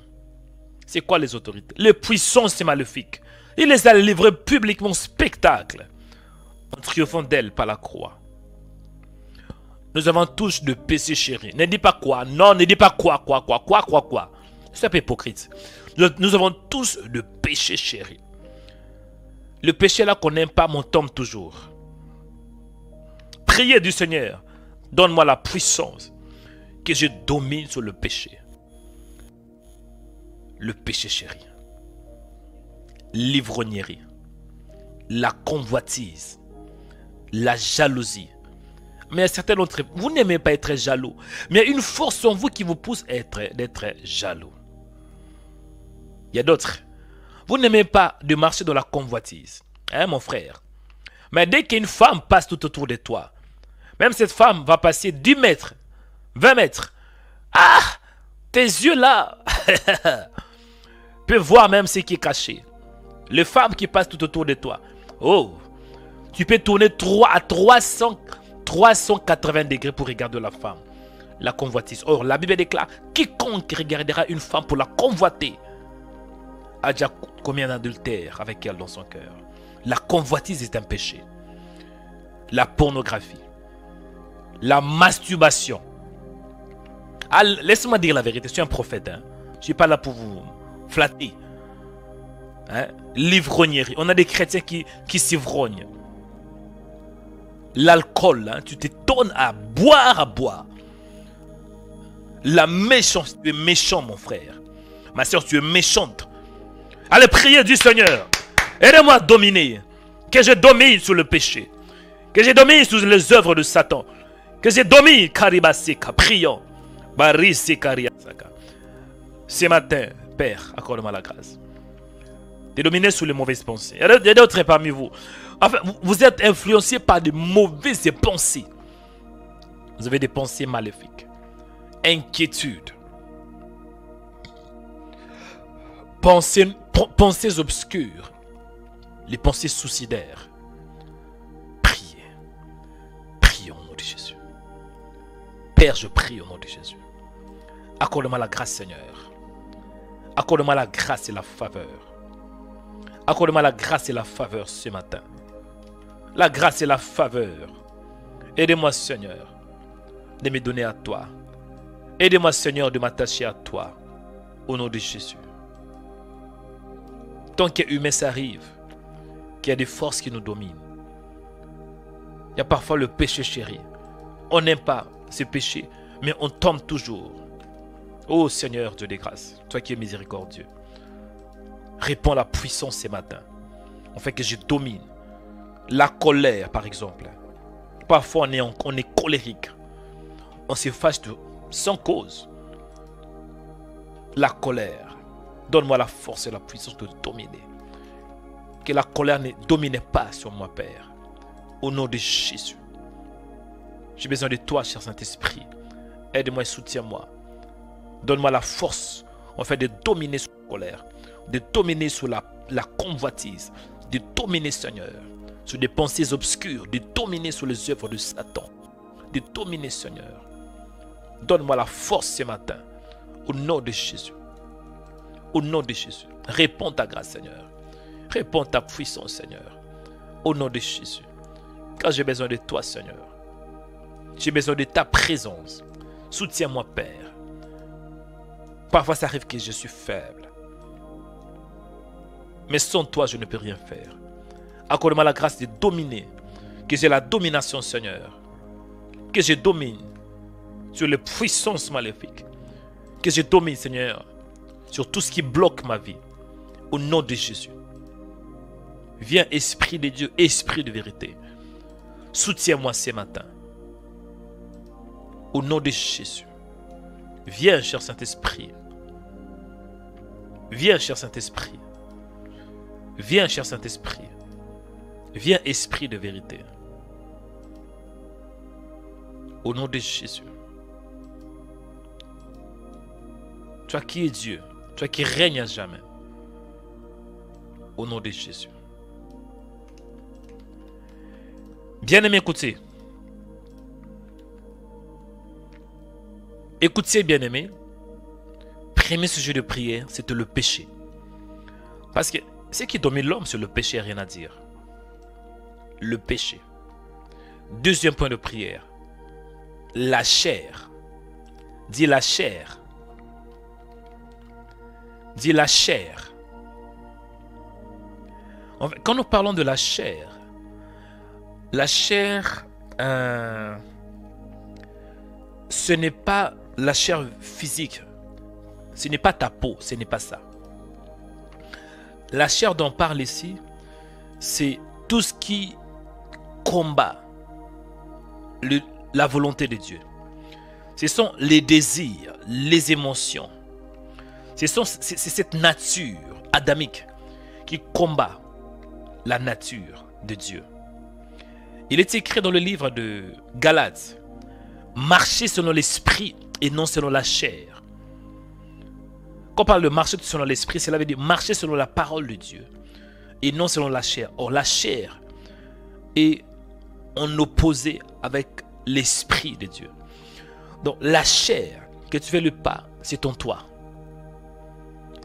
C'est quoi les autorités? Les puissances maléfiques. Il les a livrées publiquement en spectacle, en triomphant d'elles par la croix. Nous avons tous de péchés chéris. Ne dis pas quoi. Non, ne dis pas quoi. C'est un peu hypocrite. Nous avons tous de péchés chéris. Le péché là qu'on n'aime pas, m'en tombe toujours. Priez du Seigneur. Donne-moi la puissance que je domine sur le péché. Le péché chéri. L'ivrognerie. La convoitise. La jalousie. Mais il y a certains autres, vous n'aimez pas être jaloux. Mais il y a une force en vous qui vous pousse d'être jaloux. Il y a d'autres. Vous n'aimez pas de marcher dans la convoitise. Hein, mon frère? Mais dès qu'une femme passe tout autour de toi, même cette femme va passer 10 mètres, 20 mètres. Ah! Tes yeux là peuvent voir même ce qui est caché. Les femmes qui passent tout autour de toi. Oh! Tu peux tourner 380 degrés pour regarder la femme. La convoitise. Or, la Bible déclare, quiconque regardera une femme pour la convoiter a déjà commis un adultère avec elle dans son cœur. La convoitise est un péché. La pornographie. La masturbation. Ah, laisse-moi dire la vérité, je suis un prophète. Hein. Je ne suis pas là pour vous flatter. Hein? L'ivrognerie. On a des chrétiens qui s'ivrognent. L'alcool, hein, tu t'étonnes à boire. La méchanceté, tu es méchant mon frère. Ma soeur, tu es méchante. Allez prier du Seigneur. Aidez-moi à dominer. Que je domine sur le péché. Que je domine sur les œuvres de Satan. Que je domine, Karibaseka, prions. Ce matin, Père, accorde-moi la grâce de dominer sur les mauvaises pensées. Il y a d'autres parmi vous. Enfin, vous êtes influencé par de mauvaises pensées. Vous avez des pensées maléfiques. Inquiétude. Pensées obscures. Les pensées suicidaires. Priez. Prions au nom de Jésus. Père, je prie au nom de Jésus. Accorde-moi la grâce, Seigneur. Accorde-moi la grâce et la faveur. Accorde-moi la grâce et la faveur ce matin. La grâce et la faveur. Aidez-moi, Seigneur, de me donner à toi. Aidez-moi, Seigneur, de m'attacher à toi. Au nom de Jésus. Tant qu'humain s'arrive, qu'il y a des forces qui nous dominent. Il y a parfois le péché chéri. On n'aime pas ce péché, mais on tombe toujours. Oh Seigneur Dieu des grâces, toi qui es miséricordieux, répands la puissance ce matin. On fait que je domine. La colère, par exemple. Parfois, on est colérique. On se fâche sans cause. La colère. Donne-moi la force et la puissance de dominer. Que la colère ne domine pas sur moi, Père. Au nom de Jésus. J'ai besoin de toi, cher Saint-Esprit. Aide-moi et soutiens-moi. Donne-moi la force, en fait, de dominer sur la colère. De dominer sur la convoitise. De dominer, Seigneur, sur des pensées obscures. De dominer sur les œuvres de Satan. De dominer, Seigneur. Donne-moi la force ce matin. Au nom de Jésus. Au nom de Jésus. Réponds ta grâce, Seigneur. Réponds ta puissance, Seigneur. Au nom de Jésus. Car j'ai besoin de toi, Seigneur. J'ai besoin de ta présence. Soutiens-moi, Père. Parfois, ça arrive que je suis faible. Mais sans toi, je ne peux rien faire. Accorde-moi la grâce de dominer. Que j'ai la domination, Seigneur. Que je domine sur les puissances maléfiques. Que je domine, Seigneur, sur tout ce qui bloque ma vie. Au nom de Jésus. Viens, Esprit de Dieu, Esprit de vérité. Soutiens-moi ce matin. Au nom de Jésus. Viens, cher Saint-Esprit. Viens, cher Saint-Esprit. Viens, cher Saint-Esprit. Viens, Esprit de vérité. Au nom de Jésus. Toi qui es Dieu. Toi qui règnes à jamais. Au nom de Jésus. Bien-aimés, écoutez. Écoutez, bien-aimés. Premier sujet de prière, c'était le péché. Parce que ce qui domine l'homme sur le péché, rien à dire. Le péché. Deuxième point de prière. La chair. Dis la chair. Dis la chair. En fait, quand nous parlons de la chair, ce n'est pas la chair physique. Ce n'est pas ta peau, ce n'est pas ça. La chair dont on parle ici, c'est tout ce qui combat la volonté de Dieu. Ce sont les désirs, les émotions. C'est cette nature adamique qui combat la nature de Dieu. Il est écrit dans le livre de Galates, marcher selon l'esprit et non selon la chair. Quand on parle de marcher selon l'esprit, cela veut dire marcher selon la parole de Dieu et non selon la chair. Or, la chair est en opposé avec l'esprit de Dieu. Donc, la chair, que tu fais le pas, c'est ton toi.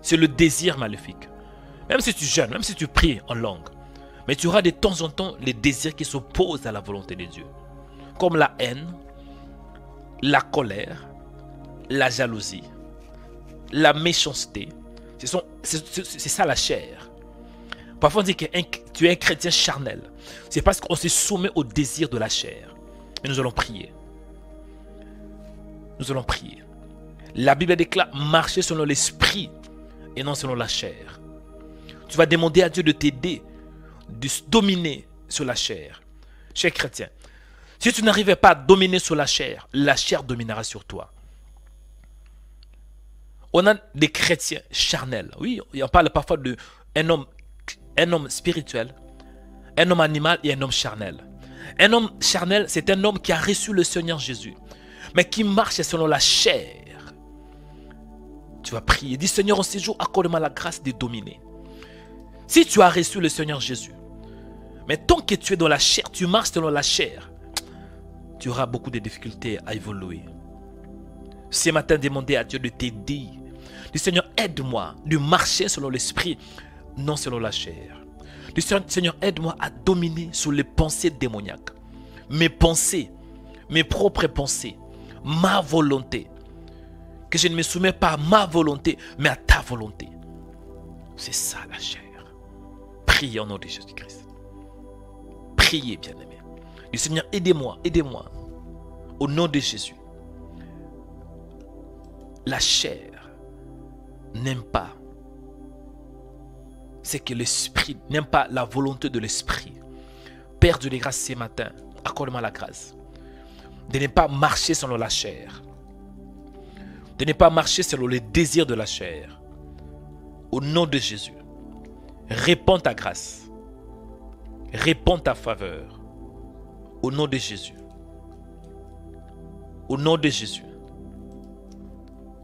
C'est le désir maléfique. Même si tu jeûnes, même si tu pries en langue, mais tu auras de temps en temps les désirs qui s'opposent à la volonté de Dieu. Comme la haine, la colère, la jalousie, la méchanceté. C'est ça la chair. Parfois on dit que tu es un chrétien charnel. C'est parce qu'on se soumet au désir de la chair. Et nous allons prier. Nous allons prier. La Bible déclare marcher selon l'esprit et non selon la chair. Tu vas demander à Dieu de t'aider, de se dominer sur la chair. Cher chrétien, si tu n'arrivais pas à dominer sur la chair dominera sur toi. On a des chrétiens charnels. Oui, on parle parfois d'un homme spirituel, un homme animal et un homme charnel. Un homme charnel, c'est un homme qui a reçu le Seigneur Jésus, mais qui marche selon la chair. Tu vas prier, dis Seigneur, en ce jour, accorde-moi la grâce de dominer. Si tu as reçu le Seigneur Jésus, mais tant que tu es dans la chair, tu marches selon la chair, tu auras beaucoup de difficultés à évoluer. Ce matin, demandez à Dieu de t'aider. Dis Seigneur, aide-moi de marcher selon l'esprit, non selon la chair. Dis Seigneur, aide-moi à dominer sur les pensées démoniaques. Mes pensées, mes propres pensées, ma volonté. Que je ne me soumets pas à ma volonté, mais à ta volonté. C'est ça la chair. Priez au nom de Jésus-Christ. Priez, bien-aimés. Dis Seigneur, aidez-moi, aidez-moi. Au nom de Jésus. La chair n'aime pas ce que l'esprit, n'aime pas la volonté de l'esprit. Père de grâce ce matin, accorde-moi la grâce de ne pas marcher selon la chair, de ne pas marcher selon les désirs de la chair. Au nom de Jésus, répands ta grâce, répands ta faveur. Au nom de Jésus. Au nom de Jésus.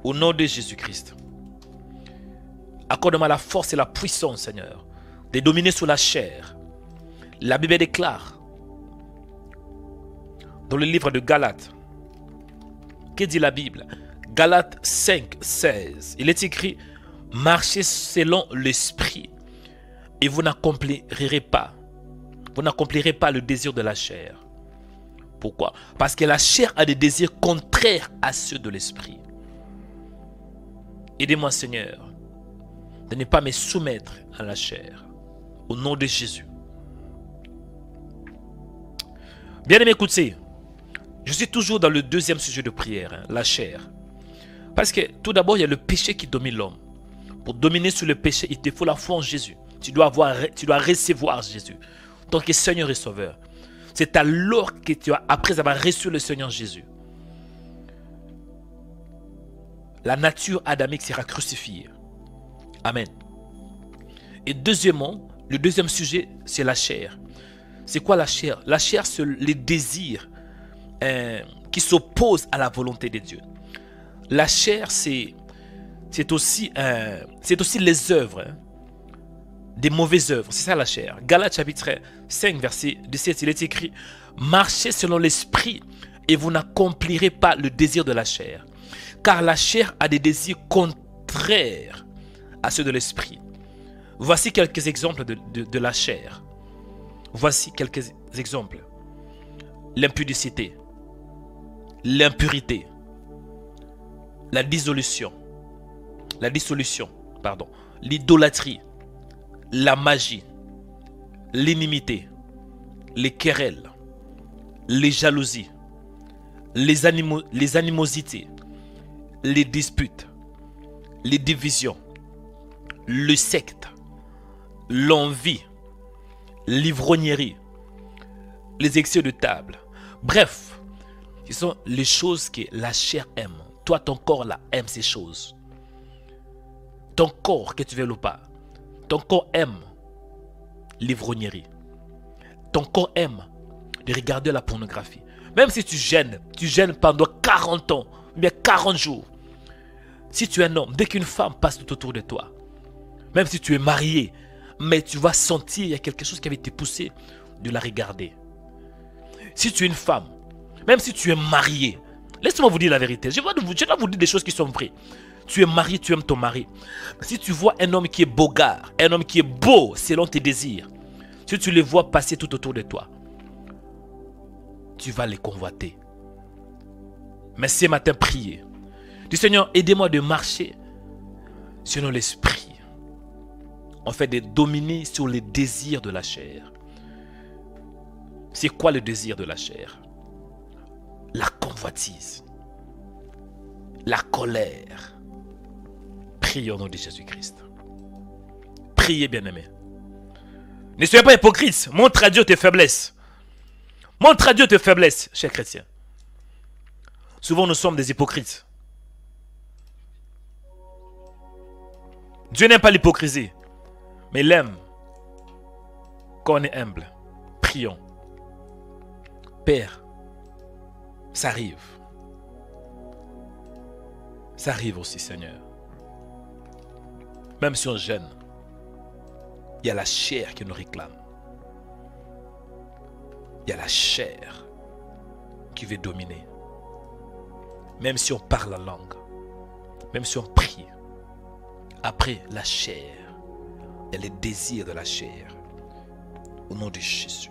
Au nom de Jésus-Christ. Accorde-moi la force et la puissance, Seigneur, de dominer sur la chair. La Bible déclare dans le livre de Galates. Que dit la Bible? Galates 5, 16. Il est écrit: marchez selon l'esprit et vous n'accomplirez pas le désir de la chair. Pourquoi? Parce que la chair a des désirs contraires à ceux de l'esprit. Aidez-moi, Seigneur, de ne pas me soumettre à la chair. Au nom de Jésus. Bien-aimés, écoutez. Je suis toujours dans le deuxième sujet de prière, hein, la chair. Parce que tout d'abord, il y a le péché qui domine l'homme. Pour dominer sur le péché, il te faut la foi en Jésus. Tu dois recevoir Jésus, tant que Seigneur et Sauveur. C'est alors que tu as, après avoir reçu le Seigneur Jésus, la nature adamique sera crucifiée. Amen. Et deuxièmement, le deuxième sujet, c'est la chair. C'est quoi la chair? La chair, c'est les désirs qui s'opposent à la volonté de Dieu. La chair, c'est aussi les œuvres, hein, des mauvaises œuvres. C'est ça la chair. Galates chapitre 5, verset 17, il est écrit: marchez selon l'esprit et vous n'accomplirez pas le désir de la chair. Car la chair a des désirs contraires à ceux de l'esprit. Voici quelques exemples de la chair. Voici quelques exemples. L'impudicité, l'impurité, la dissolution, l'idolâtrie, la magie, l'inimité, les querelles, les jalousies, les animosités, les disputes, les divisions, le secte, l'envie, l'ivrognerie, les excès de table. Bref, ce sont les choses que la chair aime. Toi, ton corps là aime ces choses. Ton corps, que tu veux ou pas, ton corps aime l'ivrognerie. Ton corps aime de regarder la pornographie. Même si tu gênes pendant 40 ans, bien 40 jours. Si tu es un homme, dès qu'une femme passe tout autour de toi, même si tu es marié, mais tu vas sentir qu'il y a quelque chose qui avait été poussé de la regarder. Si tu es une femme, même si tu es marié, laissez-moi vous dire la vérité. Je vais vous dire des choses qui sont vraies. Tu es marié, tu aimes ton mari. Si tu vois un homme qui est beau-gars, un homme qui est beau selon tes désirs, si tu les vois passer tout autour de toi, tu vas les convoiter. Mais ce matin, priez. Dis Seigneur, aidez-moi de marcher selon l'esprit. On fait de dominer sur les désirs de la chair. C'est quoi le désir de la chair? La convoitise, la colère. Priez au nom de Jésus-Christ. Priez, bien-aimés. Ne soyez pas hypocrite. Montre à Dieu tes faiblesses. Montre à Dieu tes faiblesses, chers chrétiens. Souvent, nous sommes des hypocrites. Dieu n'aime pas l'hypocrisie, mais il aime quand on est humble. Prions. Père, ça arrive. Ça arrive aussi, Seigneur. Même si on gêne, il y a la chair qui nous réclame. Il y a la chair qui veut dominer. Même si on parle la langue, même si on prie, après la chair, il y a les désirs de la chair. Au nom de Jésus.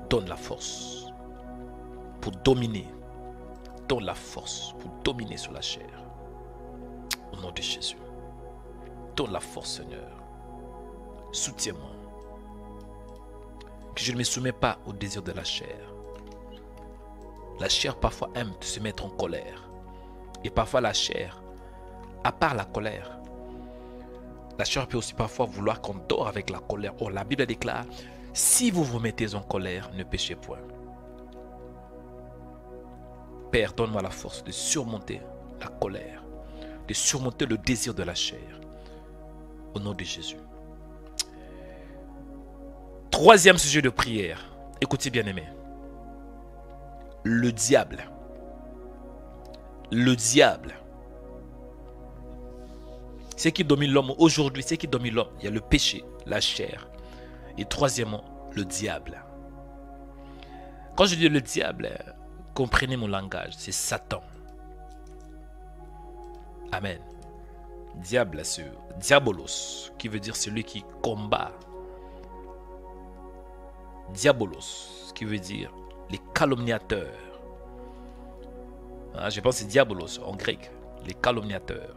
Donne la force pour dominer. Donne la force pour dominer sur la chair. Au nom de Jésus. Donne la force, Seigneur. Soutiens-moi. Que je ne me soumets pas au désir de la chair. La chair parfois aime se mettre en colère. Et parfois la chair, à part la colère, la chair peut aussi parfois vouloir qu'on dort avec la colère. Or, la Bible déclare, si vous vous mettez en colère, ne péchez point. Père, donne-moi la force de surmonter la colère, de surmonter le désir de la chair. Au nom de Jésus. Troisième sujet de prière. Écoutez bien aimé. Le diable. Le diable. Ce qui domine l'homme aujourd'hui, ce qui domine l'homme, il y a le péché, la chair. Et troisièmement, le diable. Quand je dis le diable, comprenez mon langage, c'est Satan. Amen. Diable, c'est diabolos, qui veut dire celui qui combat. Diabolos, qui veut dire les calomniateurs. Je pense que c'est diabolos en grec, les calomniateurs.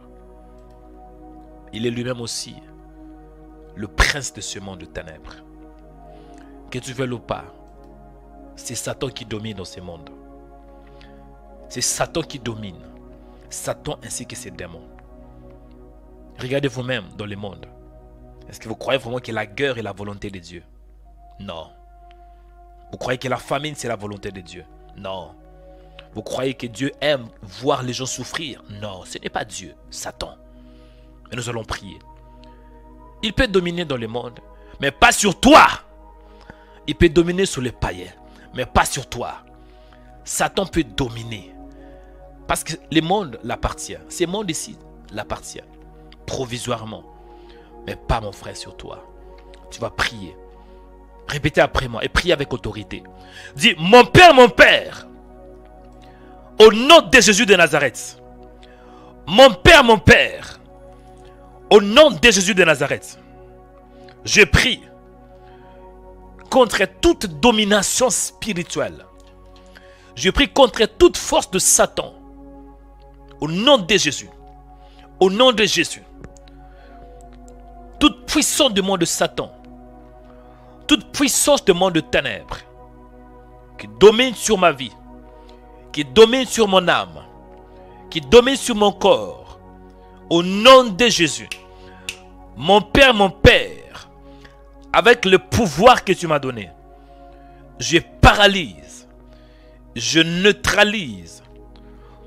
Il est lui-même aussi le prince de ce monde de ténèbres. Que tu veuilles ou pas, c'est Satan qui domine dans ce monde. C'est Satan qui domine. Satan ainsi que ses démons. Regardez vous-même dans le monde. Est-ce que vous croyez vraiment que la guerre est la volonté de Dieu? Non. Vous croyez que la famine c'est la volonté de Dieu? Non. Vous croyez que Dieu aime voir les gens souffrir? Non, ce n'est pas Dieu, Satan. Mais nous allons prier. Il peut dominer dans le monde, mais pas sur toi. Il peut dominer sur les païens, mais pas sur toi. Satan peut dominer. Parce que le monde l'appartient. Ce monde ici l'appartient. Provisoirement. Mais pas mon frère sur toi. Tu vas prier. Répétez après moi et priez avec autorité. Dis, mon Père, au nom de Jésus de Nazareth. Mon Père, au nom de Jésus de Nazareth. Je prie contre toute domination spirituelle. Je prie contre toute force de Satan. Au nom de Jésus. Au nom de Jésus. Toute puissance du monde de Satan. Toute puissance du monde de ténèbres. Qui domine sur ma vie. Qui domine sur mon âme. Qui domine sur mon corps. Au nom de Jésus. Mon Père, avec le pouvoir que tu m'as donné, je paralyse, je neutralise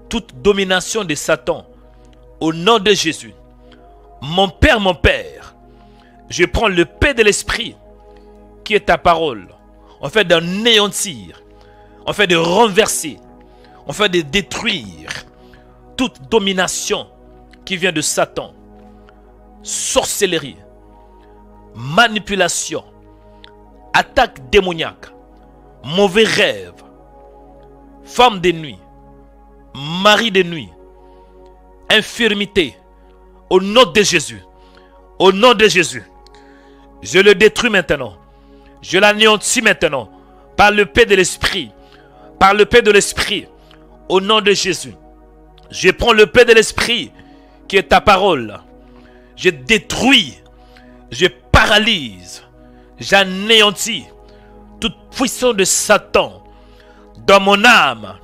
toute domination de Satan au nom de Jésus. Mon Père, je prends le paix de l'esprit qui est ta parole, en fait d'anéantir, en fait de renverser, en fait de détruire toute domination qui vient de Satan, sorcellerie, manipulation, attaque démoniaque, mauvais rêve, femme de nuit, mari de nuit, infirmité, au nom de Jésus, au nom de Jésus, je le détruis maintenant, je l'anéantis maintenant, par le paix de l'esprit, par le paix de l'esprit, au nom de Jésus, je prends le paix de l'esprit qui est ta parole, je détruis, je paralyse, j'anéantis toute puissance de Satan dans mon âme,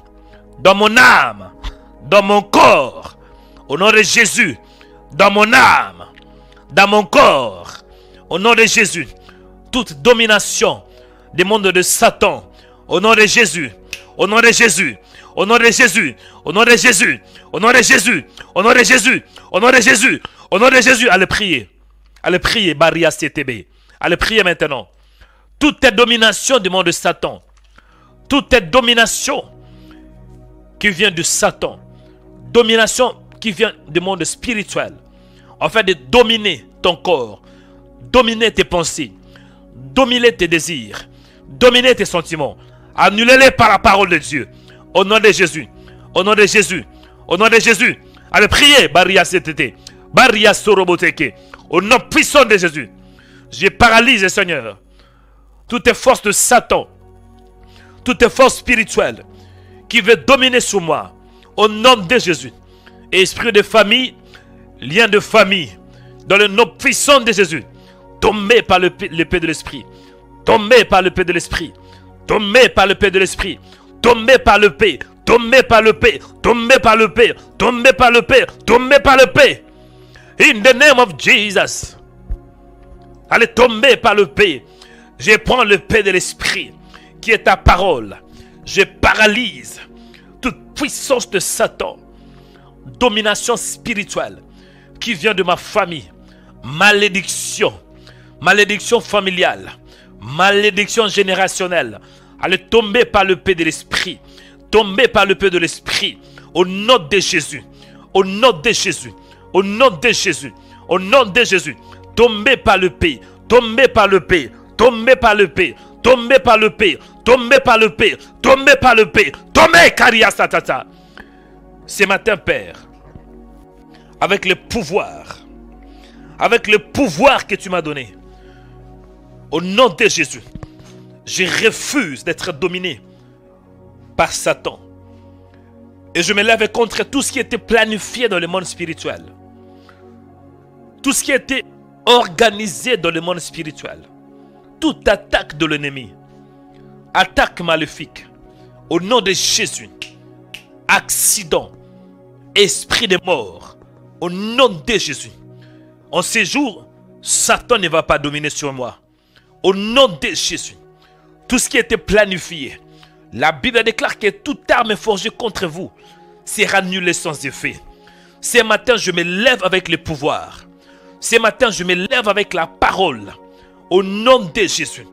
dans mon corps, au nom de Jésus, dans mon âme, dans mon corps, au nom de Jésus, toute domination des mondes de Satan, au nom de Jésus, au nom de Jésus, au nom de Jésus, au nom de Jésus, au nom de Jésus, au nom de Jésus, au nom de Jésus, au nom de Jésus, allez prier, Baria CTB, allez prier maintenant. Toute domination du monde de Satan, toute domination qui vient de Satan, domination qui vient du monde spirituel, en fait de dominer ton corps, dominer tes pensées, dominer tes désirs, dominer tes sentiments, annulez-les par la parole de Dieu, au nom de Jésus, au nom de Jésus, au nom de Jésus, allez prier, Baria CTT, Baria Soroboteke, au nom puissant de Jésus, je paralyse, Seigneur, toutes les forces de Satan, toutes les forces spirituelles qui veulent dominer sur moi, au nom de Jésus. Esprit de famille, lien de famille, dans le nom puissant de Jésus, tombez par le paix de l'esprit, tombez par le paix de l'esprit, tombez par le paix de l'esprit, tombez par le paix, tombez par le paix, tombez par le paix, tombez par le paix, tombez par le paix. In the name of Jesus. Allez tomber par le paix. Je prends le paix de l'esprit qui est ta parole. Je paralyse toute puissance de Satan, domination spirituelle qui vient de ma famille, malédiction, malédiction familiale, malédiction générationnelle. Allez tomber par le paix de l'esprit, tomber par le paix de l'esprit, au nom de Jésus, au nom de Jésus, au nom de Jésus, au nom de Jésus, tombez par le paix, tombez par le paix, tombez par le paix, tombez par le paix, tombez par le paix, tombez par le paix, tombez Karia Satata. Ce matin, Père, avec le pouvoir que tu m'as donné, au nom de Jésus, je refuse d'être dominé par Satan. Et je me lève contre tout ce qui était planifié dans le monde spirituel. Tout ce qui était organisé dans le monde spirituel. Toute attaque de l'ennemi. attaque maléfique, au nom de Jésus, accident, esprit de mort, au nom de Jésus. En ces jours, Satan ne va pas dominer sur moi. Au nom de Jésus, tout ce qui était planifié, la Bible déclare que toute arme forgée contre vous sera annulée sans effet. Ce matin, je me lève avec le pouvoir. Ce matin, je me lève avec la parole. Au nom de Jésus,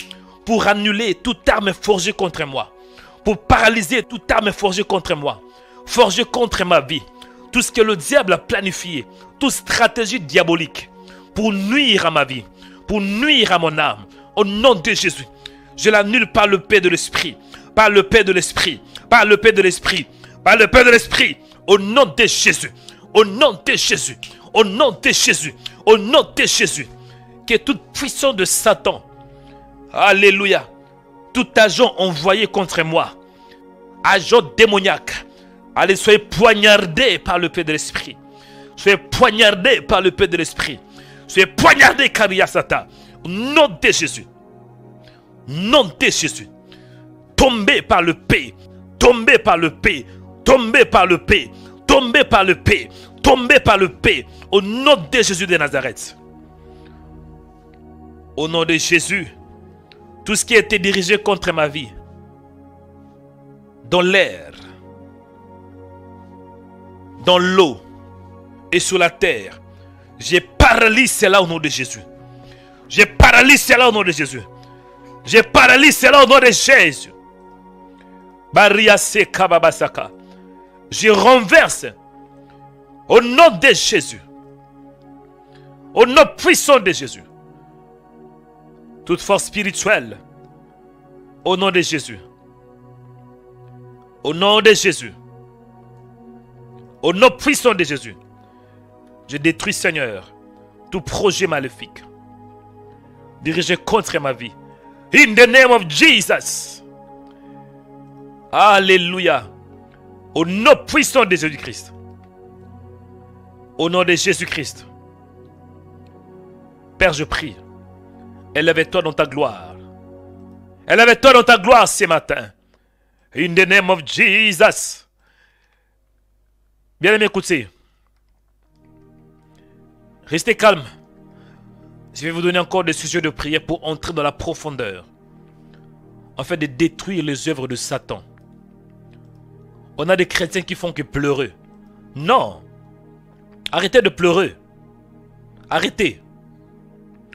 pour annuler toute arme forgée contre moi, pour paralyser toute arme forgée contre moi, forgée contre ma vie, tout ce que le diable a planifié, toute stratégie diabolique pour nuire à ma vie, pour nuire à mon âme, au nom de Jésus, je l'annule par le paix de l'esprit, par le paix de l'esprit, par le paix de l'esprit, par le paix de l'esprit, au nom de Jésus, au nom de Jésus, au nom de Jésus, au nom de Jésus. Que toute puissance de Satan, alléluia, tout agent envoyé contre moi, agent démoniaque, allez, soyez poignardés par le paix de l'esprit. Soyez poignardés par le paix de l'esprit. Soyez poignardés, Karia Satan. Au nom de Jésus. Nom de Jésus. Tombez par le paix. Tombez par le paix. Tombez par le paix. Tombez par le paix. Tombez par le paix. Au nom de Jésus de Nazareth. Au nom de Jésus, tout ce qui a été dirigé contre ma vie, dans l'air, dans l'eau et sur la terre, je paralyse cela au nom de Jésus. Je paralyse cela au nom de Jésus. Je paralyse cela au nom de Jésus. Je renverse au nom de Jésus, au nom puissant de Jésus, toute force spirituelle, au nom de Jésus, au nom de Jésus, au nom puissant de Jésus, je détruis, Seigneur, tout projet maléfique dirigé contre ma vie. In the name of Jesus. Alléluia. Au nom puissant de Jésus-Christ. Au nom de Jésus-Christ. Père, je prie. Élève-toi dans ta gloire. Élève-toi dans ta gloire ce matin. In the name of Jesus. Bien-aimés, écoutez. Restez calme. Je vais vous donner encore des sujets de prière pour entrer dans la profondeur. Afin de détruire les œuvres de Satan. On a des chrétiens qui font que pleurer. Non. Arrêtez de pleurer. Arrêtez.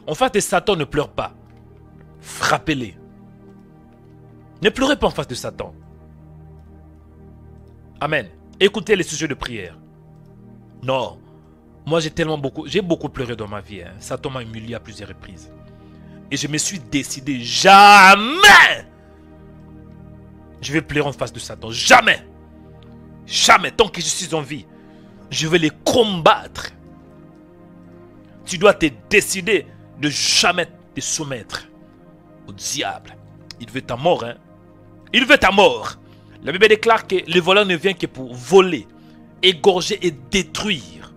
En face de Satan, ne pleure pas. Frappez-les. Ne pleurez pas en face de Satan. Amen. Écoutez les sujets de prière. Non. Moi, j'ai beaucoup pleuré dans ma vie. Hein. Satan m'a humilié à plusieurs reprises. Et je me suis décidé, jamais je vais pleurer en face de Satan. Jamais. Jamais. Tant que je suis en vie, je vais les combattre. Tu dois te décider de jamais te soumettre au diable. Il veut ta mort. Hein? Il veut ta mort. La Bible déclare que le voleur ne vient que pour voler, égorger et détruire.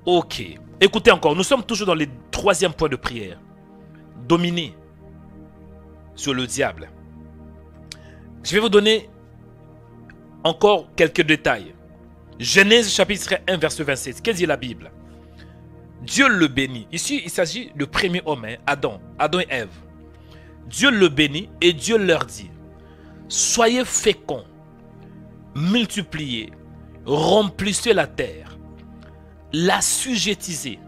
Ok. Écoutez encore, nous sommes toujours dans le troisième point de prière. Dominer sur le diable. Je vais vous donner encore quelques détails. Genèse chapitre 1 verset 27. Qu'est-ce que dit la Bible? Dieu le bénit. Ici, il s'agit du premier homme, hein, Adam et Ève. Dieu le bénit et Dieu leur dit: soyez féconds, multipliez, remplissez la terre, l'assujettisez.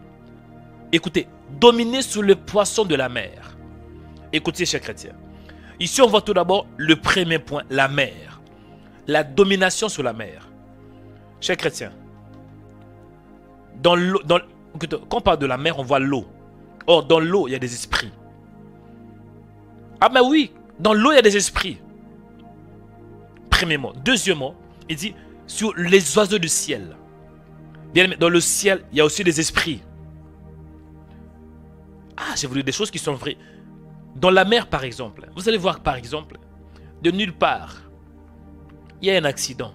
Écoutez, dominez sur le poisson de la mer. Écoutez, chers chrétiens. Ici, on voit tout d'abord le premier point, la mer. La domination sur la mer. Chers chrétiens, quand on parle de la mer, on voit l'eau. Or, dans l'eau, il y a des esprits. Ah mais oui, dans l'eau, il y a des esprits. Premièrement. Deuxièmement, il dit sur les oiseaux du ciel. Bien, dans le ciel, il y a aussi des esprits. Ah, j'ai voulu des choses qui sont vraies. Dans la mer, par exemple, vous allez voir, par exemple, de nulle part, il y a un accident.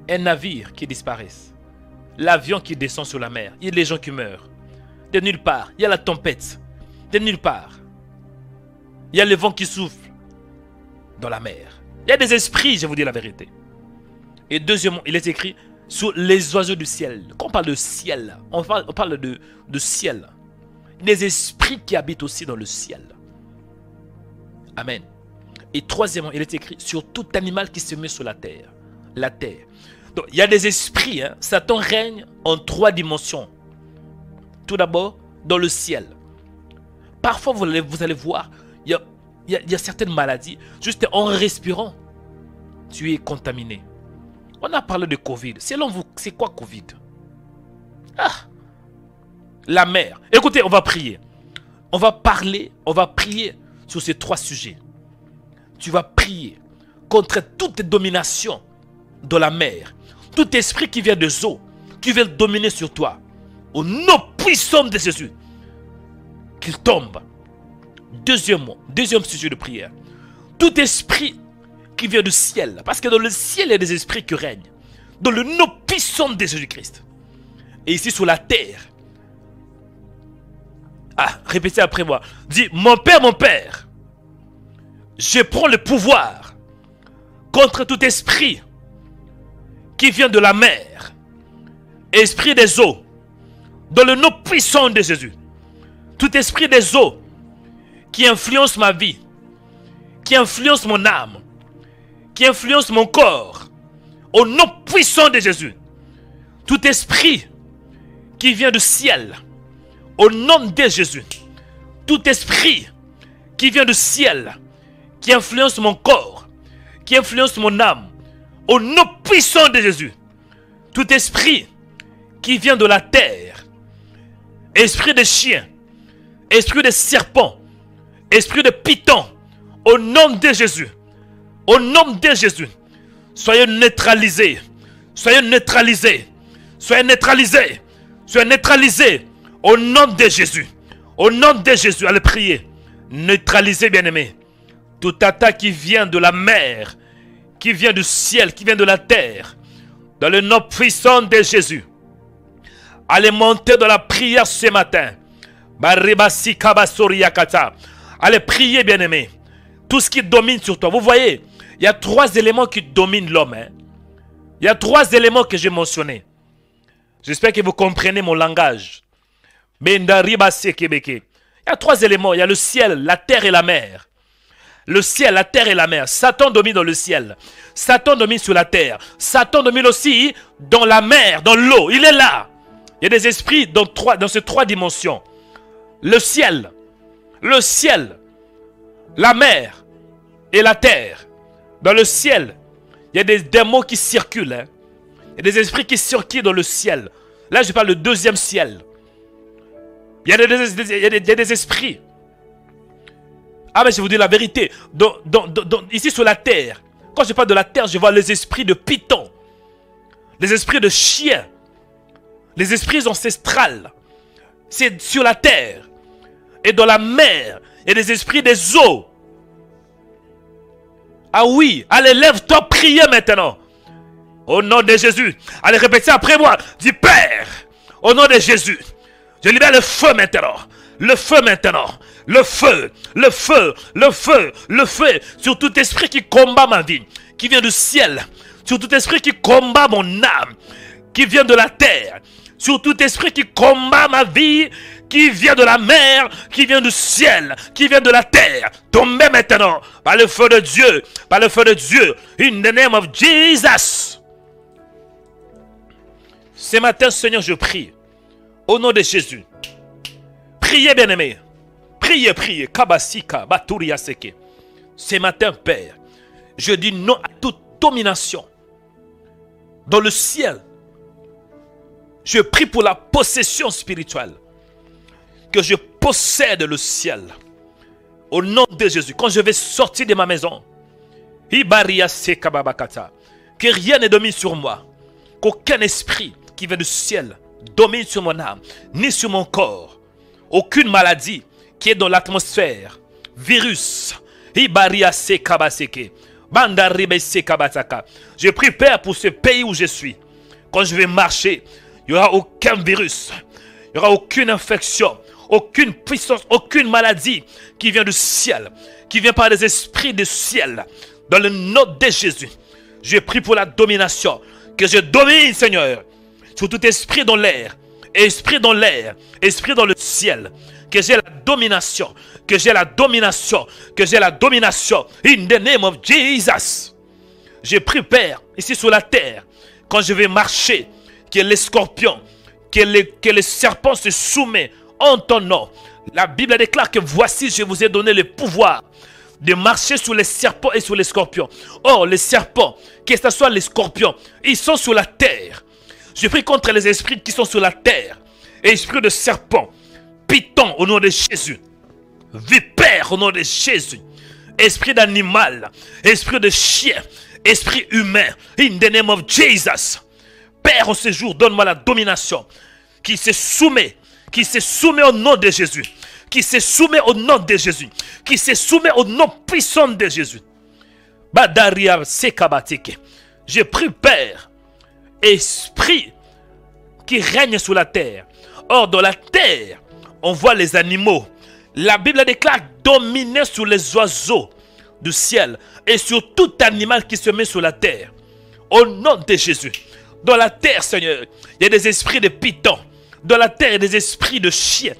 Un navire qui disparaît. L'avion qui descend sur la mer. Il y a des gens qui meurent. De nulle part, il y a la tempête. De nulle part, il y a le vent qui souffle. dans la mer. Il y a des esprits, je vous dis la vérité. Et deuxièmement, il est écrit sur les oiseaux du ciel. Quand on parle de ciel, on parle de ciel. Des esprits qui habitent aussi dans le ciel. Amen. Et troisièmement, il est écrit sur tout animal qui se met sur la terre. La terre. Donc, il y a des esprits. Hein. Satan règne en 3 dimensions. Tout d'abord, dans le ciel. Parfois, vous allez voir, il y a certaines maladies. Juste en respirant, tu es contaminé. On a parlé de Covid. Selon vous, c'est quoi Covid? Ah! La mer. Écoutez, on va prier. On va prier sur ces 3 sujets. Tu vas prier contre toute domination de la mer. Tout esprit qui vient des eaux, qui veut dominer sur toi. Au nom puissant de Jésus, qu'il tombe. Deuxième sujet de prière. Tout esprit qui vient du ciel. Parce que dans le ciel, il y a des esprits qui règnent. Dans le nom puissant de Jésus-Christ. Et ici sur la terre. Ah, répétez après moi. Dis, mon Père, je prends le pouvoir contre tout esprit qui vient de la mer, esprit des eaux, dans le nom puissant de Jésus. Tout esprit des eaux qui influence ma vie, qui influence mon âme, qui influence mon corps, au nom puissant de Jésus. Tout esprit qui vient du ciel, au nom de Jésus. Tout esprit qui vient du ciel, qui influence mon corps, qui influence mon âme, au nom puissant de Jésus. Tout esprit qui vient de la terre, esprit de chien, esprit de serpent, esprit de python, au nom de Jésus, au nom de Jésus, soyez neutralisés, soyez neutralisés, soyez neutralisés, soyez neutralisés, au nom de Jésus, au nom de Jésus, allez prier, neutralisez bien-aimés, toute attaque qui vient de la mer, qui vient du ciel, qui vient de la terre, dans le nom puissant de Jésus. Allez monter dans la prière ce matin. Allez prier, bien-aimés. Tout ce qui domine sur toi. Vous voyez, il y a 3 éléments qui dominent l'homme. Hein? Il y a 3 éléments que j'ai mentionnés. J'espère que vous comprenez mon langage. Il y a 3 éléments. Il y a le ciel, la terre et la mer. Le ciel, la terre et la mer. Satan domine dans le ciel. Satan domine sur la terre. Satan domine aussi dans la mer, dans l'eau. Il est là. Il y a des esprits dans ces 3 dimensions. Le ciel, la mer et la terre. Dans le ciel, il y a des démons qui circulent. Hein. Il y a des esprits qui circulent dans le ciel. Là, je parle du 2e ciel. Il y a des esprits. Ah, mais je vous dis la vérité. Ici sur la terre, quand je parle de la terre, je vois les esprits de python, les esprits de chiens, les esprits ancestrales. C'est sur la terre. Et dans la mer, il y a des esprits des eaux. Ah oui, allez, lève-toi, priez maintenant. Au nom de Jésus. Allez, répétez après moi. Dis, Père, au nom de Jésus, je libère le feu maintenant. Le feu maintenant. Le feu, le feu, le feu, le feu. Sur tout esprit qui combat ma vie, qui vient du ciel. Sur tout esprit qui combat mon âme, qui vient de la terre. Sur tout esprit qui combat ma vie, qui vient de la mer, qui vient du ciel, qui vient de la terre. Tombez maintenant par le feu de Dieu, par le feu de Dieu. In the name of Jesus. Ce matin, Seigneur, je prie. Au nom de Jésus. Priez, bien-aimés. Priez, priez. Kabasika, Baturia Seke. Ce matin, Père, je dis non à toute domination dans le ciel. Je prie pour la possession spirituelle. Que je possède le ciel. Au nom de Jésus. Quand je vais sortir de ma maison. Que rien ne domine sur moi. Qu'aucun esprit qui vient du ciel domine sur mon âme. Ni sur mon corps. Aucune maladie qui est dans l'atmosphère. Virus. Je prie, Père, pour ce pays où je suis. Quand je vais marcher, il n'y aura aucun virus. Il n'y aura aucune infection. aucune puissance, aucune maladie qui vient du ciel, qui vient par des esprits du ciel, dans le nom de Jésus. Je prie pour la domination, que je domine, Seigneur, sur tout esprit dans l'air, esprit dans l'air, esprit dans le ciel, que j'ai la domination, que j'ai la domination, que j'ai la domination, in the name of Jesus. Je prie, Père, ici sur la terre, quand je vais marcher, que les scorpions, que les serpents se soumettent en ton nom. La Bible déclare que voici, je vous ai donné le pouvoir de marcher sur les serpents et sur les scorpions. Or, les serpents, que ce soit les scorpions, ils sont sur la terre. Je prie contre les esprits qui sont sur la terre. Esprit de serpent, python au nom de Jésus. Vipère au nom de Jésus. Esprit d'animal, esprit de chien, esprit humain. In the name of Jesus. Père, au séjour, donne-moi la domination. Qui se soumet au nom de Jésus. Qui se soumet au nom de Jésus. Qui se soumet au nom puissant de Jésus. Badaria Sekabatike. Je prie, Père, esprit qui règne sur la terre. Or, dans la terre, on voit les animaux. La Bible déclare dominer sur les oiseaux du ciel et sur tout animal qui se met sur la terre. Au nom de Jésus. Dans la terre, Seigneur, il y a des esprits de python. Dans la terre, il y a des esprits de chiens.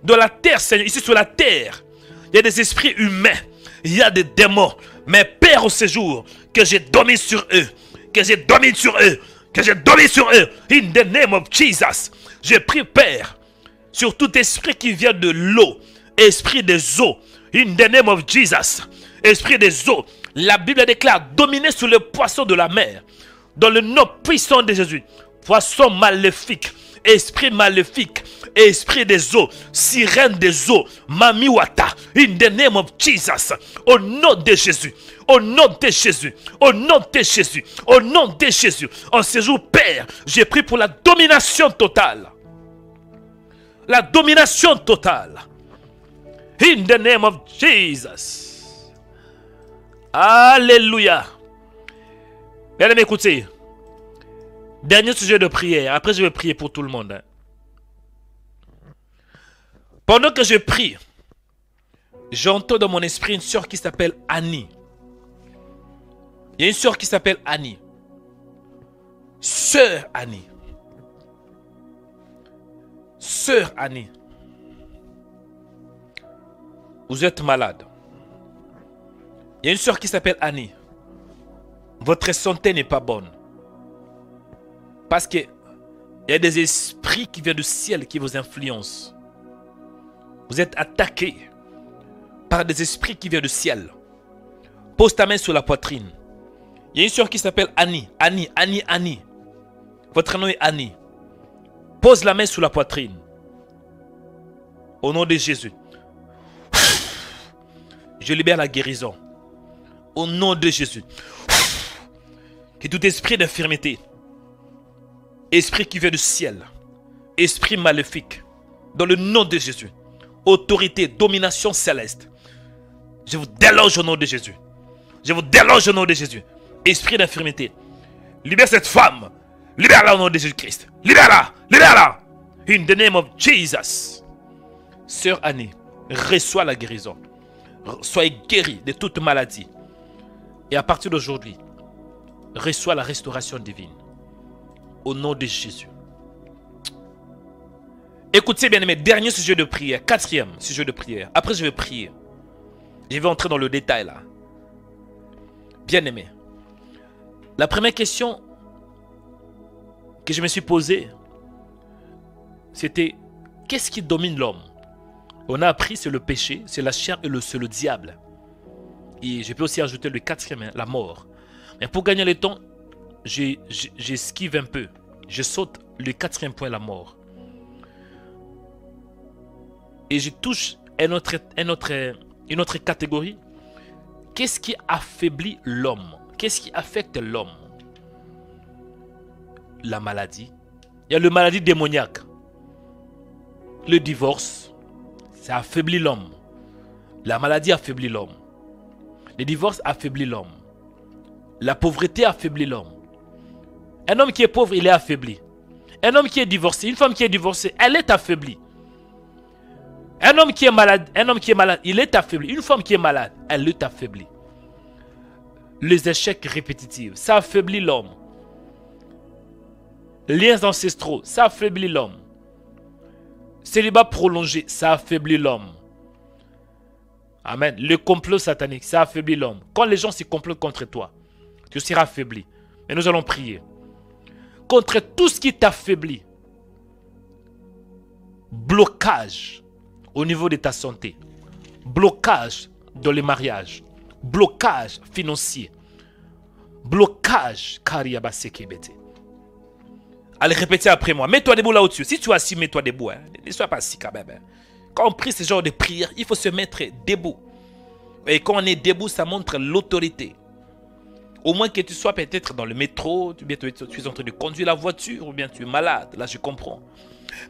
Dans la terre, Seigneur, ici sur la terre, il y a des esprits humains. Il y a des démons. Mais Père, au séjour, que je domine sur eux. Que je domine sur eux. Que je domine sur eux. In the name of Jesus. Je prie, Père, sur tout esprit qui vient de l'eau. Esprit des eaux. In the name of Jesus. Esprit des eaux. La Bible déclare dominer sur le poisson de la mer. Dans le nom puissant de Jésus. Poisson maléfique. Esprit maléfique. Esprit des eaux. Sirène des eaux. Mamiwata. In the name of Jesus. Au nom de Jésus. Au nom de Jésus. Au nom de Jésus. Au nom de Jésus. En ce jour, Père, j'ai pris pour la domination totale. La domination totale. In the name of Jesus. Alléluia. Bien aimé, écoutez. Dernier sujet de prière. Après, je vais prier pour tout le monde. Pendant que je prie, j'entends dans mon esprit une sœur qui s'appelle Annie. Il y a une sœur qui s'appelle Annie. Sœur Annie. Sœur Annie. Vous êtes malade. Il y a une sœur qui s'appelle Annie. Votre santé n'est pas bonne. Parce que il y a des esprits qui viennent du ciel qui vous influencent. Vous êtes attaqué par des esprits qui viennent du ciel. Pose ta main sur la poitrine. Il y a une sœur qui s'appelle Annie. Annie. Votre nom est Annie. Pose la main sur la poitrine. Au nom de Jésus. Je libère la guérison. Au nom de Jésus. Que tout esprit d'infirmité, esprit qui vient du ciel, esprit maléfique, dans le nom de Jésus, autorité, domination céleste, je vous déloge au nom de Jésus. Je vous déloge au nom de Jésus. Esprit d'infirmité, libère cette femme. Libère-la au nom de Jésus-Christ. Libère-la. Libère-la. In the name of Jesus. Sœur Annie, reçois la guérison. Soyez guérie de toute maladie. Et à partir d'aujourd'hui, reçois la restauration divine. Au nom de Jésus. Écoutez bien aimé, dernier sujet de prière. Quatrième sujet de prière. Après je vais prier. Je vais entrer dans le détail là. Bien aimé. La première question que je me suis posée, c'était qu'est-ce qui domine l'homme? On a appris c'est le péché, c'est la chair et c'est le diable. Et je peux aussi ajouter le quatrième, la mort. Mais pour gagner le temps, j'esquive un peu. Je saute le quatrième point, la mort. Et je touche une autre catégorie. Qu'est-ce qui affaiblit l'homme? Qu'est-ce qui affecte l'homme? La maladie. Il y a la maladie démoniaque. Le divorce, ça affaiblit l'homme. La maladie affaiblit l'homme. Le divorce affaiblit l'homme. La pauvreté affaiblit l'homme. Un homme qui est pauvre, il est affaibli. Un homme qui est divorcé, une femme qui est divorcée, elle est affaiblie. Un homme qui est malade, il est affaibli. Une femme qui est malade, elle est affaiblie. Les échecs répétitifs, ça affaiblit l'homme. Liens ancestraux, ça affaiblit l'homme. Célibat prolongé, ça affaiblit l'homme. Amen. Le complot satanique, ça affaiblit l'homme. Quand les gens se complotent contre toi, tu seras affaibli. Mais nous allons prier. Contre tout ce qui t'affaiblit. Blocage au niveau de ta santé. Blocage dans les mariages. Blocage financier. Blocage. Allez, répétez après moi. Mets-toi debout là au-dessus. Si tu es assis, mets-toi debout. Hein. Ne sois pas assis quand même. Hein. Quand on prie ce genre de prière, il faut se mettre debout. Et quand on est debout, ça montre l'autorité. Au moins que tu sois peut-être dans le métro, tu es en train de conduire la voiture, ou bien tu es malade. Là, je comprends.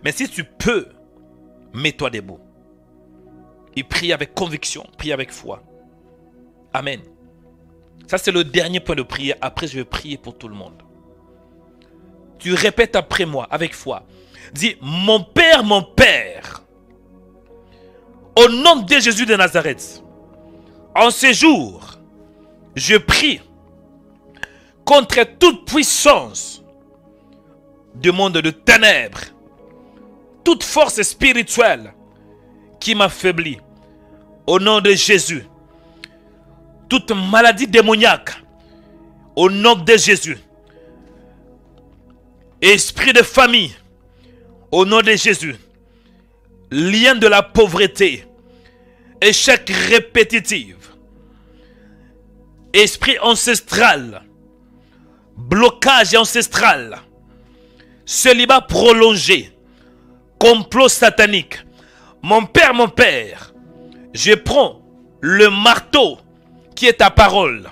Mais si tu peux, mets-toi debout. Et prie avec conviction, prie avec foi. Amen. Ça, c'est le dernier point de prière. Après, je vais prier pour tout le monde. Tu répètes après moi, avec foi. Dis, mon Père, au nom de Jésus de Nazareth, en ce jour, je prie contre toute puissance du monde de ténèbres, toute force spirituelle qui m'affaiblit. Au nom de Jésus, toute maladie démoniaque, au nom de Jésus, esprit de famille, au nom de Jésus, lien de la pauvreté, échec répétitif, esprit ancestral, blocage ancestral, célibat prolongé, complot satanique. Mon Père, je prends le marteau qui est ta parole,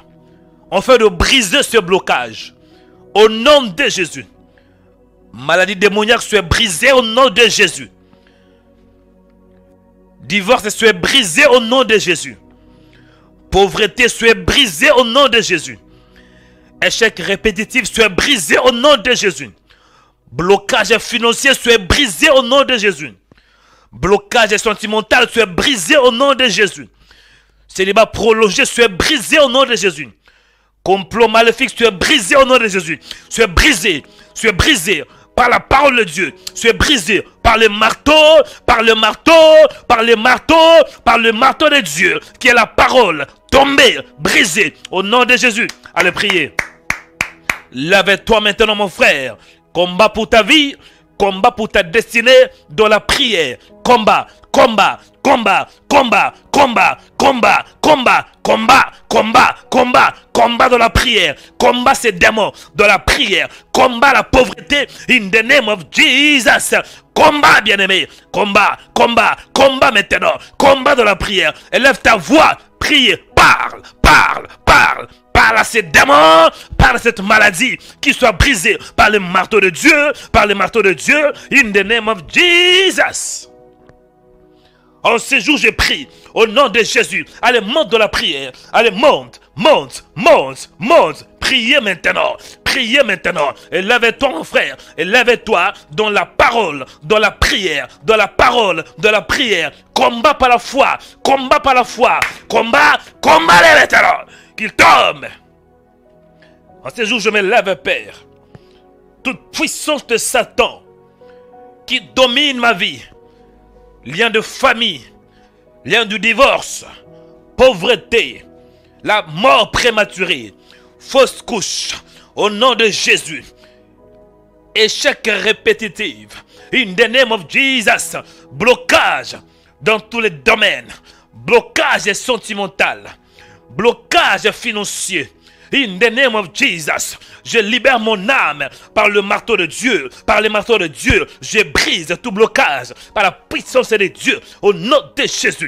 afin de briser ce blocage. Au nom de Jésus. Maladie démoniaque soit brisée au nom de Jésus. Divorce soit brisé au nom de Jésus. Pauvreté soit brisée au nom de Jésus. Échec répétitif soit brisé au nom de Jésus. Blocage financier soit brisé au nom de Jésus. Blocage sentimental soit brisé au nom de Jésus. Célibat prolongé soit brisé au nom de Jésus. Complot maléfique soit brisé au nom de Jésus. Soit brisé par la parole de Dieu. Soit brisé par le marteau, par le marteau de Dieu, qui est la parole. Tombé, brisé, au nom de Jésus. Allez prier. Lève-toi maintenant, mon frère. Combat pour ta vie, combat pour ta destinée dans la prière. Combat dans la prière. Combat ces démons dans la prière. Combat la pauvreté in the name of Jesus. Combat, bien-aimé. Combat maintenant. Combat dans la prière. Élève ta voix. Prie. Parle à ces démons, parle à cette maladie qui soit brisée par le marteau de Dieu, in the name of Jesus. En ce jour, je prie au nom de Jésus. Allez, monte dans la prière. Allez, monte. Priez maintenant. Élève-toi, mon frère. Élève-toi dans la parole, dans la prière. Combat par la foi. Combat les maintenant. Qu'il tombe. En ce jour, je me lève, Père. Toute puissance de Satan qui domine ma vie. Lien de famille, lien du divorce, pauvreté, la mort prématurée, fausse couche, au nom de Jésus, échec répétitif, in the name of Jesus, blocage dans tous les domaines, blocage sentimental, blocage financier. In the name of Jesus, je libère mon âme par le marteau de Dieu. Je brise tout blocage par la puissance de Dieu. Au nom de Jésus.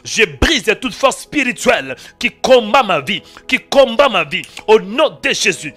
Je brise toute force spirituelle qui combat ma vie. Au nom de Jésus.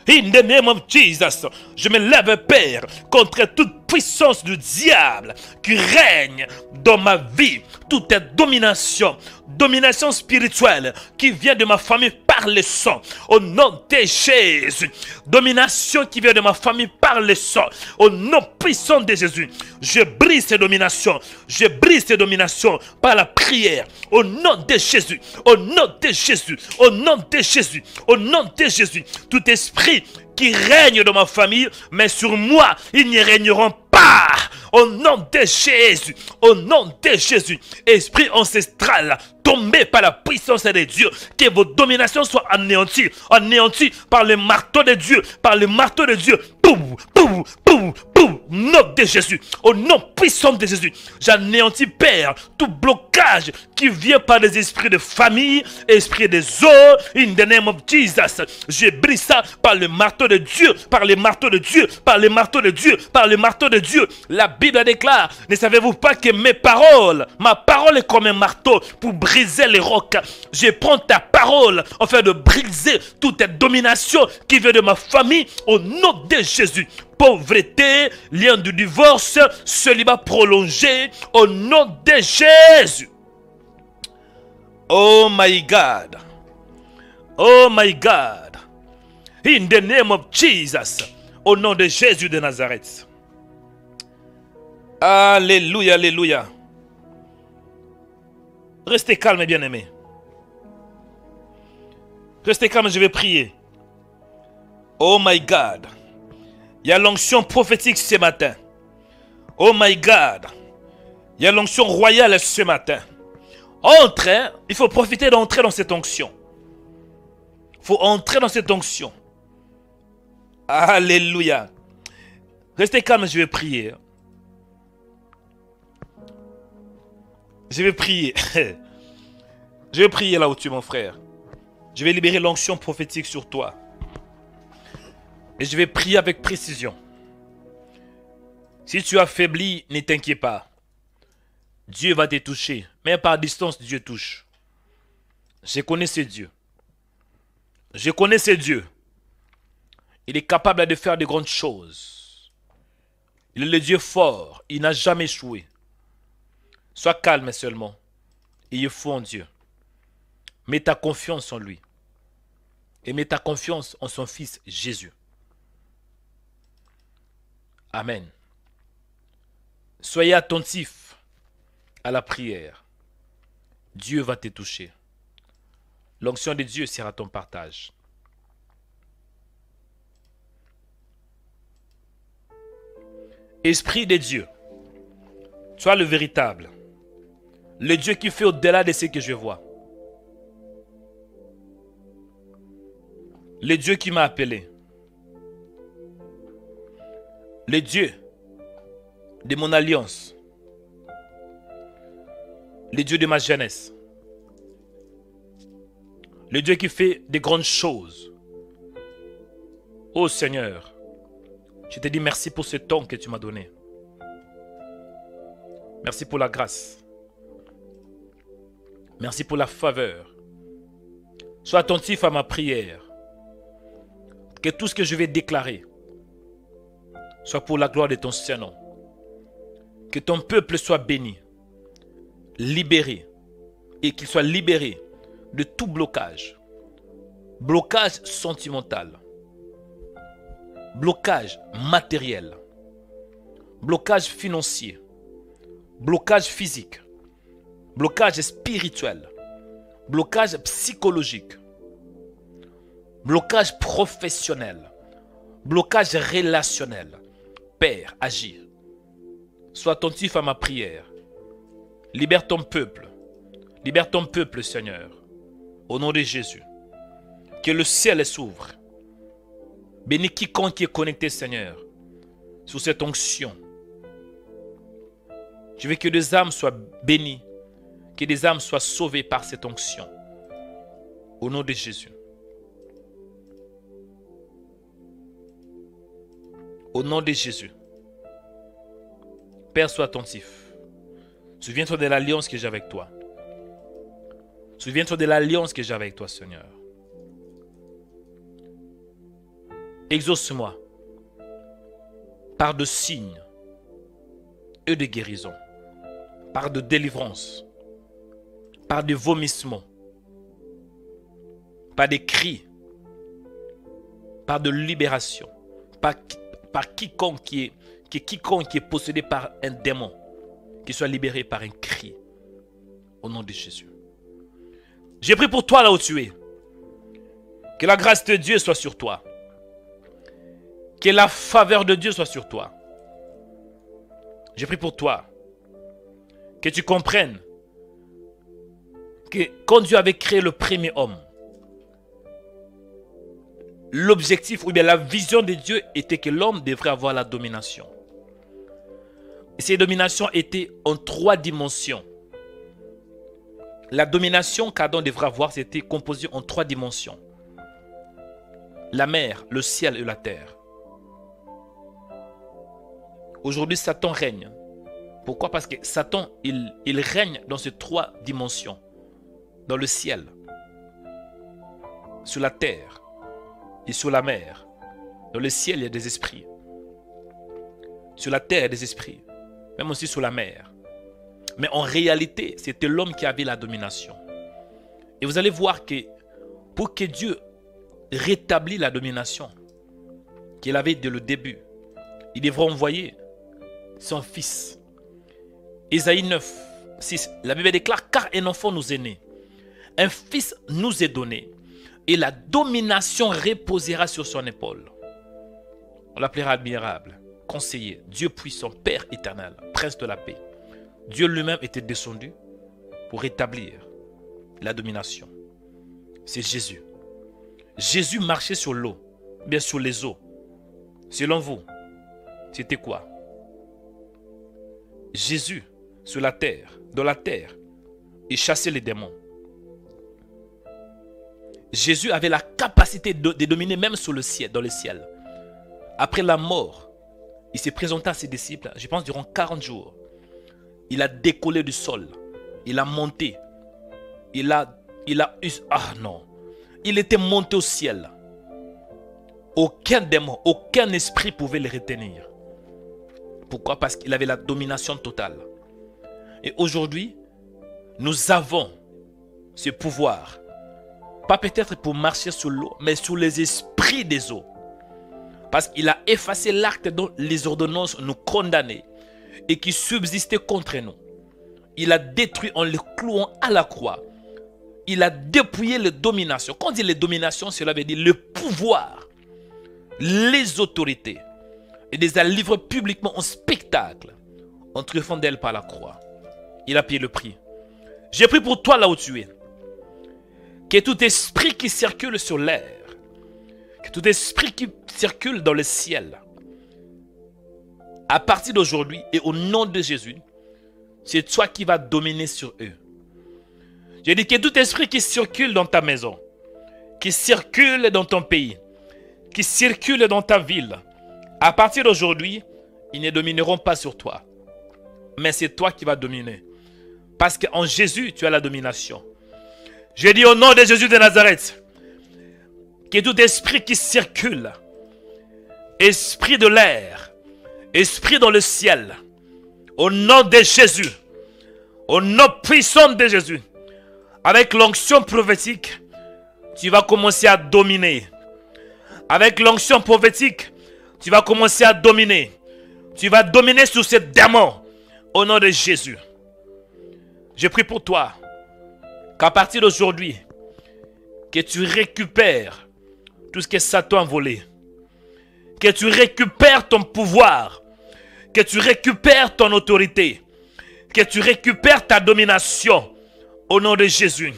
In the name of Jesus, je me lève, Père, contre toute puissance du diable qui règne dans ma vie, toute domination, domination spirituelle qui vient de ma famille par le sang, au nom de Jésus, domination qui vient de ma famille par le sang, au nom puissant de Jésus, je brise ces dominations, je brise ces dominations par la prière, au nom de Jésus, au nom de Jésus, au nom de Jésus, au nom de Jésus, tout esprit qui règne dans ma famille, mais sur moi, ils n'y régneront pas. Au nom de Jésus, au nom de Jésus, esprit ancestral, tombé par la puissance de Dieu, que vos dominations soient anéanties, anéanties par le marteau de Dieu, par le marteau de Dieu. Boum, boum, boum, boum. Nom de Jésus, au nom puissant de Jésus, j'anéantis, Père, tout blocage qui vient par les esprits de famille, esprits des eaux, in the name of Jesus. Je brise ça par le marteau de Dieu, par le marteau de Dieu, par le marteau de Dieu, par le marteau de Dieu. La Bible déclare, ne savez-vous pas que mes paroles, ma parole est comme un marteau pour briser les rocs. Je prends ta parole afin de briser toute domination qui vient de ma famille au nom de Jésus. Pauvreté, lien de divorce, célibat prolongé au nom de Jésus. Oh my God. Oh my God. In the name of Jesus. Au nom de Jésus de Nazareth. Alléluia, alléluia. Restez calme, bien-aimés. Restez calme, je vais prier. Oh my God. Il y a l'onction prophétique ce matin. Oh my God. Il y a l'onction royale ce matin. Entre, hein? Il faut profiter d'entrer dans cette onction. Il faut entrer dans cette onction. Alléluia. Restez calme, je vais prier. Je vais prier. Je vais prier là où tu es, mon frère. Je vais libérer l'onction prophétique sur toi. Et je vais prier avec précision. Si tu as faibli, ne t'inquiète pas. Dieu va te toucher. Mais par distance, Dieu touche. Je connais ce Dieu. Je connais ce Dieu. Il est capable de faire de grandes choses. Il est le Dieu fort. Il n'a jamais échoué. Sois calme seulement. Ayez foi en Dieu. Mets ta confiance en lui. Et mets ta confiance en son Fils Jésus. Amen. Soyez attentifs à la prière. Dieu va te toucher. L'onction de Dieu sera ton partage. Esprit de Dieu, sois le véritable. Le Dieu qui fait au-delà de ce que je vois. Le Dieu qui m'a appelé. Le Dieu de mon alliance. Le Dieu de ma jeunesse. Le Dieu qui fait de grandes choses. Oh Seigneur, je te dis merci pour ce temps que tu m'as donné. Merci pour la grâce. Merci pour la faveur. Sois attentif à ma prière. Que tout ce que je vais déclarer soit pour la gloire de ton Saint-Nom. Que ton peuple soit béni, libéré, et qu'il soit libéré de tout blocage. Blocage sentimental, blocage matériel, blocage financier, blocage physique, blocage spirituel, blocage psychologique, blocage professionnel, blocage relationnel. Père, agis. Sois attentif à ma prière. Libère ton peuple. Libère ton peuple, Seigneur. Au nom de Jésus. Que le ciel s'ouvre. Bénis quiconque est connecté, Seigneur, sous cette onction. Je veux que des âmes soient bénies. Que des âmes soient sauvées par cette onction. Au nom de Jésus. Au nom de Jésus. Père, sois attentif. Souviens-toi de l'alliance que j'ai avec toi. Souviens-toi de l'alliance que j'ai avec toi, Seigneur. Exauce-moi par de signes, et de guérison, par de délivrance, par des vomissements, par des cris, par de libération, par quiconque qui est possédé par un démon, qui soit libéré par un cri, au nom de Jésus. J'ai prié pour toi là où tu es. Que la grâce de Dieu soit sur toi. Que la faveur de Dieu soit sur toi. J'ai prié pour toi. Que tu comprennes que quand Dieu avait créé le premier homme, l'objectif ou bien la vision de Dieu était que l'homme devrait avoir la domination. Et ces dominations étaient en 3 dimensions. La domination qu'Adam devrait avoir, c'était composé en 3 dimensions. La mer, le ciel et la terre. Aujourd'hui, Satan règne. Pourquoi? Parce que Satan, il règne dans ces 3 dimensions. Dans le ciel, sur la terre et sur la mer. Dans le ciel, il y a des esprits. Sur la terre, il y a des esprits. Même aussi sur la mer. Mais en réalité, c'était l'homme qui avait la domination. Et vous allez voir que pour que Dieu rétablisse la domination qu'il avait dès le début, il devra envoyer son fils. Ésaïe 9, 6, la Bible déclare: car un enfant nous est né, un fils nous est donné, et la domination reposera sur son épaule. On l'appellera admirable, conseiller, Dieu puissant, Père éternel, prince de la paix. Dieu lui-même était descendu pour rétablir la domination. C'est Jésus. Jésus marchait sur l'eau, bien sur les eaux. Selon vous, c'était quoi? Jésus, sur la terre, dans la terre, il chassait les démons. Jésus avait la capacité de dominer même sur le ciel, dans le ciel. Après la mort, il s'est présenté à ses disciples, je pense durant 40 jours. Il a décollé du sol. Il a monté. Il était monté au ciel. Aucun démon, aucun esprit pouvait le retenir. Pourquoi? Parce qu'il avait la domination totale. Et aujourd'hui, nous avons ce pouvoir. Pas peut-être pour marcher sur l'eau, mais sur les esprits des eaux. Parce qu'il a effacé l'acte dont les ordonnances nous condamnaient et qui subsistait contre nous. Il a détruit en le clouant à la croix. Il a dépouillé les dominations. Quand on dit les dominations, cela veut dire le pouvoir, les autorités. Et les a livrés publiquement en spectacle, en triomphant d'elle par la croix. Il a payé le prix. J'ai pris pour toi là où tu es. Que tout esprit qui circule sur l'air, que tout esprit qui circule dans le ciel, à partir d'aujourd'hui et au nom de Jésus, c'est toi qui vas dominer sur eux. J'ai dit que tout esprit qui circule dans ta maison, qui circule dans ton pays, qui circule dans ta ville, à partir d'aujourd'hui, ils ne domineront pas sur toi. Mais c'est toi qui vas dominer. Parce qu'en Jésus, tu as la domination. J'ai dit au nom de Jésus de Nazareth, que tout esprit qui circule, esprit de l'air, esprit dans le ciel, au nom de Jésus, au nom puissant de Jésus, avec l'onction prophétique, tu vas commencer à dominer. Avec l'onction prophétique, tu vas commencer à dominer. Tu vas dominer sur ces démons, au nom de Jésus. Je prie pour toi, qu'à partir d'aujourd'hui, que tu récupères tout ce que Satan a volé. Que tu récupères ton pouvoir. Que tu récupères ton autorité. Que tu récupères ta domination. Au nom de Jésus.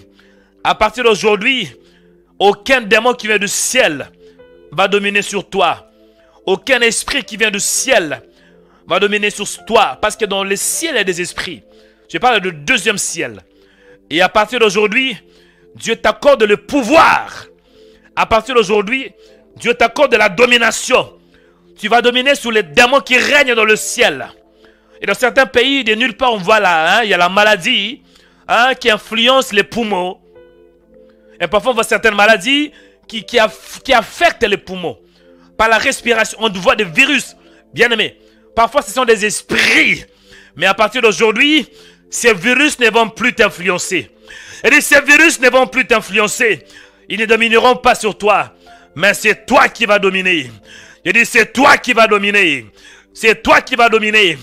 À partir d'aujourd'hui, aucun démon qui vient du ciel va dominer sur toi. Aucun esprit qui vient du ciel va dominer sur toi. Parce que dans le ciel, il y a des esprits. Je parle du deuxième ciel. Et à partir d'aujourd'hui, Dieu t'accorde le pouvoir. À partir d'aujourd'hui, Dieu t'accorde la domination. Tu vas dominer sur les démons qui règnent dans le ciel. Et dans certains pays, de nulle part, on voit là, il y a la maladie qui influence les poumons. Et parfois, on voit certaines maladies qui affectent les poumons. Par la respiration, on voit des virus. Bien aimé, parfois, ce sont des esprits Mais à partir d'aujourd'hui, ces virus ne vont plus t'influencer. Et ces virus ne vont plus t'influencer. Ils ne domineront pas sur toi. Mais c'est toi qui vas dominer. Je dis, c'est toi qui vas dominer. C'est toi qui vas dominer.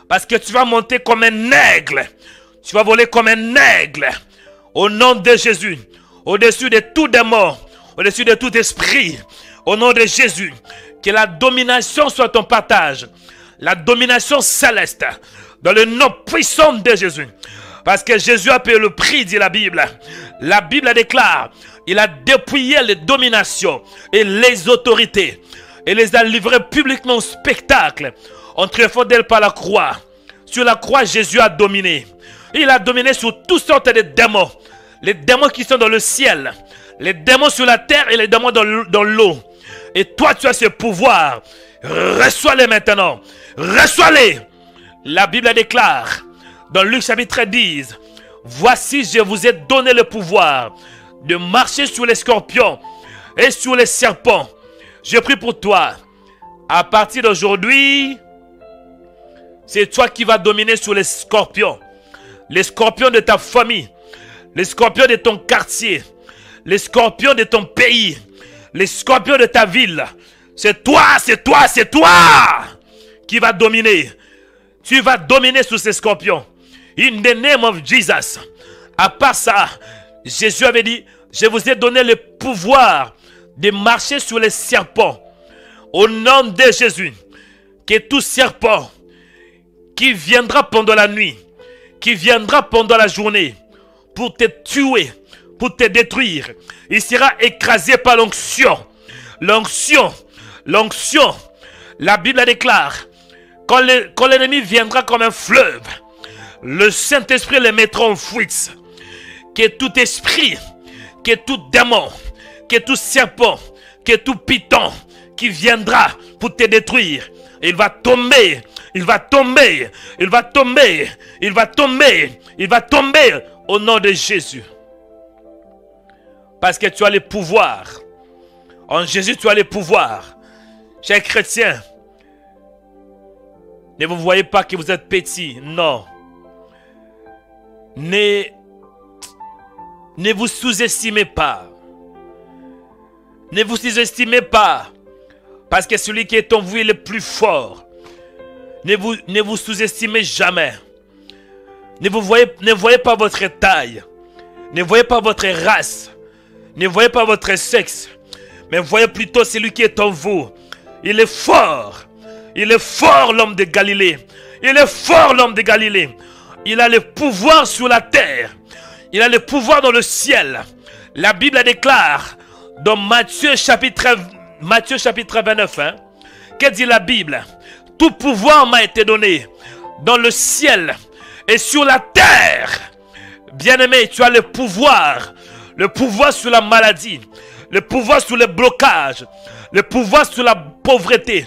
Parce que tu vas monter comme un aigle. Tu vas voler comme un aigle. Au nom de Jésus. Au-dessus de tout démon. Au-dessus de tout esprit. Au nom de Jésus. Que la domination soit ton partage. La domination céleste. Dans le nom puissant de Jésus. Parce que Jésus a payé le prix, dit la Bible. La Bible déclare. Il a dépouillé les dominations et les autorités. Et les a livrés publiquement au spectacle. En triomphant d'elle par la croix. Sur la croix, Jésus a dominé. Il a dominé sur toutes sortes de démons. Les démons qui sont dans le ciel. Les démons sur la terre et les démons dans l'eau. Et toi, tu as ce pouvoir. Reçois-les maintenant. Reçois-les. La Bible déclare dans Luc chapitre 10. Voici, je vous ai donné le pouvoir de marcher sur les scorpions et sur les serpents. Je prie pour toi. À partir d'aujourd'hui, c'est toi qui vas dominer sur les scorpions. Les scorpions de ta famille. Les scorpions de ton quartier. Les scorpions de ton pays. Les scorpions de ta ville. C'est toi, c'est toi, c'est toi qui va dominer. Tu vas dominer sur ces scorpions. In the name of Jesus. À part ça, Jésus avait dit, je vous ai donné le pouvoir de marcher sur les serpents. Au nom de Jésus, que tout serpent qui viendra pendant la nuit, qui viendra pendant la journée, pour te tuer, pour te détruire, il sera écrasé par l'onction. L'onction, l'onction. La Bible déclare, quand l'ennemi viendra comme un fleuve, le Saint-Esprit le mettra en fuite. Que tout esprit, que tout démon, que tout serpent, que tout python qui viendra pour te détruire, il va tomber, il va tomber, il va tomber, il va tomber, il va tomber au nom de Jésus. Parce que tu as le pouvoir. En Jésus, tu as le pouvoir. Chers chrétiens, ne vous voyez pas que vous êtes petits. Non. Ne vous sous-estimez pas. Ne vous sous-estimez pas. Parce que celui qui est en vous est le plus fort. Ne vous sous-estimez jamais. Ne voyez pas votre taille. Ne voyez pas votre race. Ne voyez pas votre sexe. Mais voyez plutôt celui qui est en vous. Il est fort. Il est fort, l'homme de Galilée. Il est fort, l'homme de Galilée. Il a le pouvoir sur la terre. Il a le pouvoir dans le ciel. La Bible déclare dans Matthieu chapitre 29. Que dit la Bible? Tout pouvoir m'a été donné dans le ciel et sur la terre. Bien-aimé, tu as le pouvoir. Le pouvoir sur la maladie. Le pouvoir sur le blocage. Le pouvoir sur la pauvreté.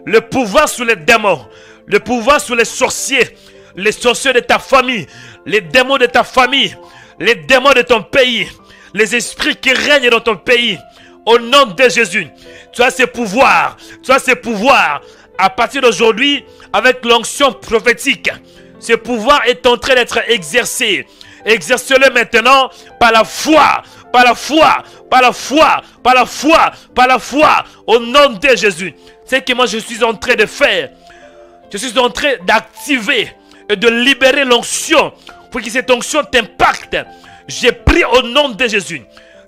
Le pouvoir sur les démons. Le pouvoir sur les sorciers. Les sorciers de ta famille. Les démons de ta famille. Les démons de ton pays. Les esprits qui règnent dans ton pays. Au nom de Jésus. Tu as ce pouvoir. Tu as ce pouvoir. À partir d'aujourd'hui, avec l'onction prophétique, ce pouvoir est en train d'être exercé. Exercez-le maintenant par la foi. Par la foi. Par la foi. Par la foi. Par la foi. Au nom de Jésus. C'est ce que moi je suis en train de faire. Je suis en train d'activer et de libérer l'onction pour que cette onction t'impacte. J'ai pris au nom de Jésus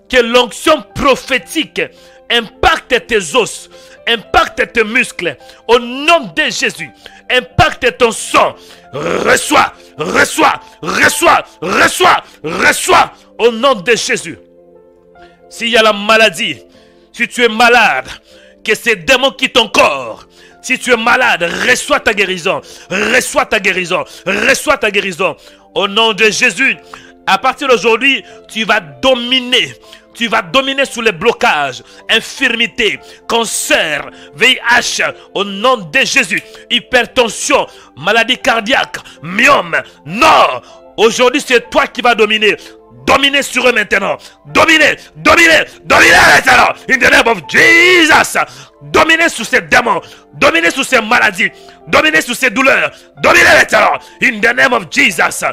que l'onction prophétique impacte tes os, impacte tes muscles. Au nom de Jésus, impacte ton sang. Reçois, reçois, reçois, reçois, reçois. Au nom de Jésus. S'il y a la maladie, si tu es malade, que ces démons quittent ton corps. Si tu es malade, reçois ta guérison. Reçois ta guérison. Reçois ta guérison. Au nom de Jésus, à partir d'aujourd'hui, tu vas dominer. Tu vas dominer sur les blocages, infirmité, cancer, VIH, au nom de Jésus, hypertension, maladie cardiaque, myome. Non! Aujourd'hui, c'est toi qui vas dominer. Dominez sur eux maintenant. Dominez, dominez, dominez maintenant. In the name of Jesus. Dominez sur ces démons. Dominez sur ces maladies. Dominez sur ces douleurs. Dominez maintenant. In the name of Jesus.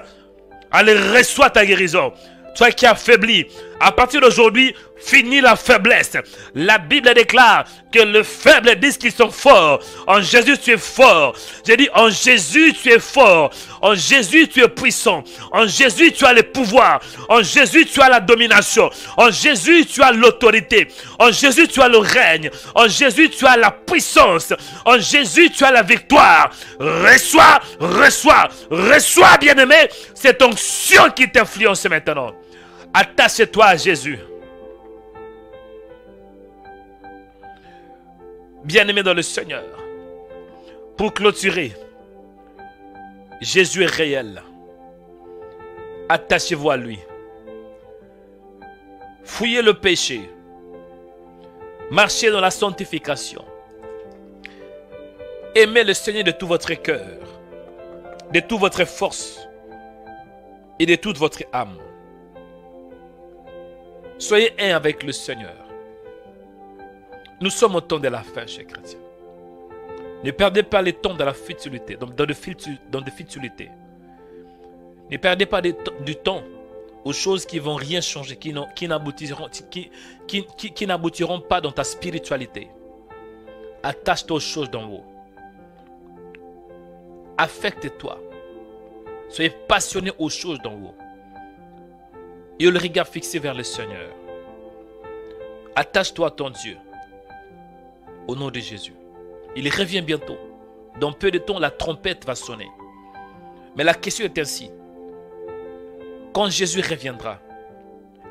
Allez, reçois ta guérison. Toi qui as faibli, à partir d'aujourd'hui, finis la faiblesse. La Bible déclare que les faibles disent qu'ils sont forts. En Jésus, tu es fort. J'ai dit, en Jésus, tu es fort. En Jésus, tu es puissant. En Jésus, tu as le pouvoir. En Jésus, tu as la domination. En Jésus, tu as l'autorité. En Jésus, tu as le règne. En Jésus, tu as la puissance. En Jésus, tu as la victoire. Reçois, reçois, reçois, bien-aimé. C'est ton onction qui t'influence maintenant. Attache-toi à Jésus. Bien-aimé dans le Seigneur, pour clôturer, Jésus est réel. Attachez-vous à lui. Fouillez le péché. Marchez dans la sanctification. Aimez le Seigneur de tout votre cœur, de toute votre force et de toute votre âme. Soyez un avec le Seigneur. Nous sommes au temps de la fin, chers chrétiens. Ne perdez pas le temps dans la futilité, dans de futilité. Ne perdez pas du temps aux choses qui ne vont rien changer, qui n'aboutiront pas dans ta spiritualité. Attache-toi aux choses d'en haut. Affecte-toi. Soyez passionné aux choses d'en haut. Et le regard fixé vers le Seigneur. Attache-toi à ton Dieu. Au nom de Jésus. Il revient bientôt. Dans peu de temps, la trompette va sonner. Mais la question est ainsi. Quand Jésus reviendra,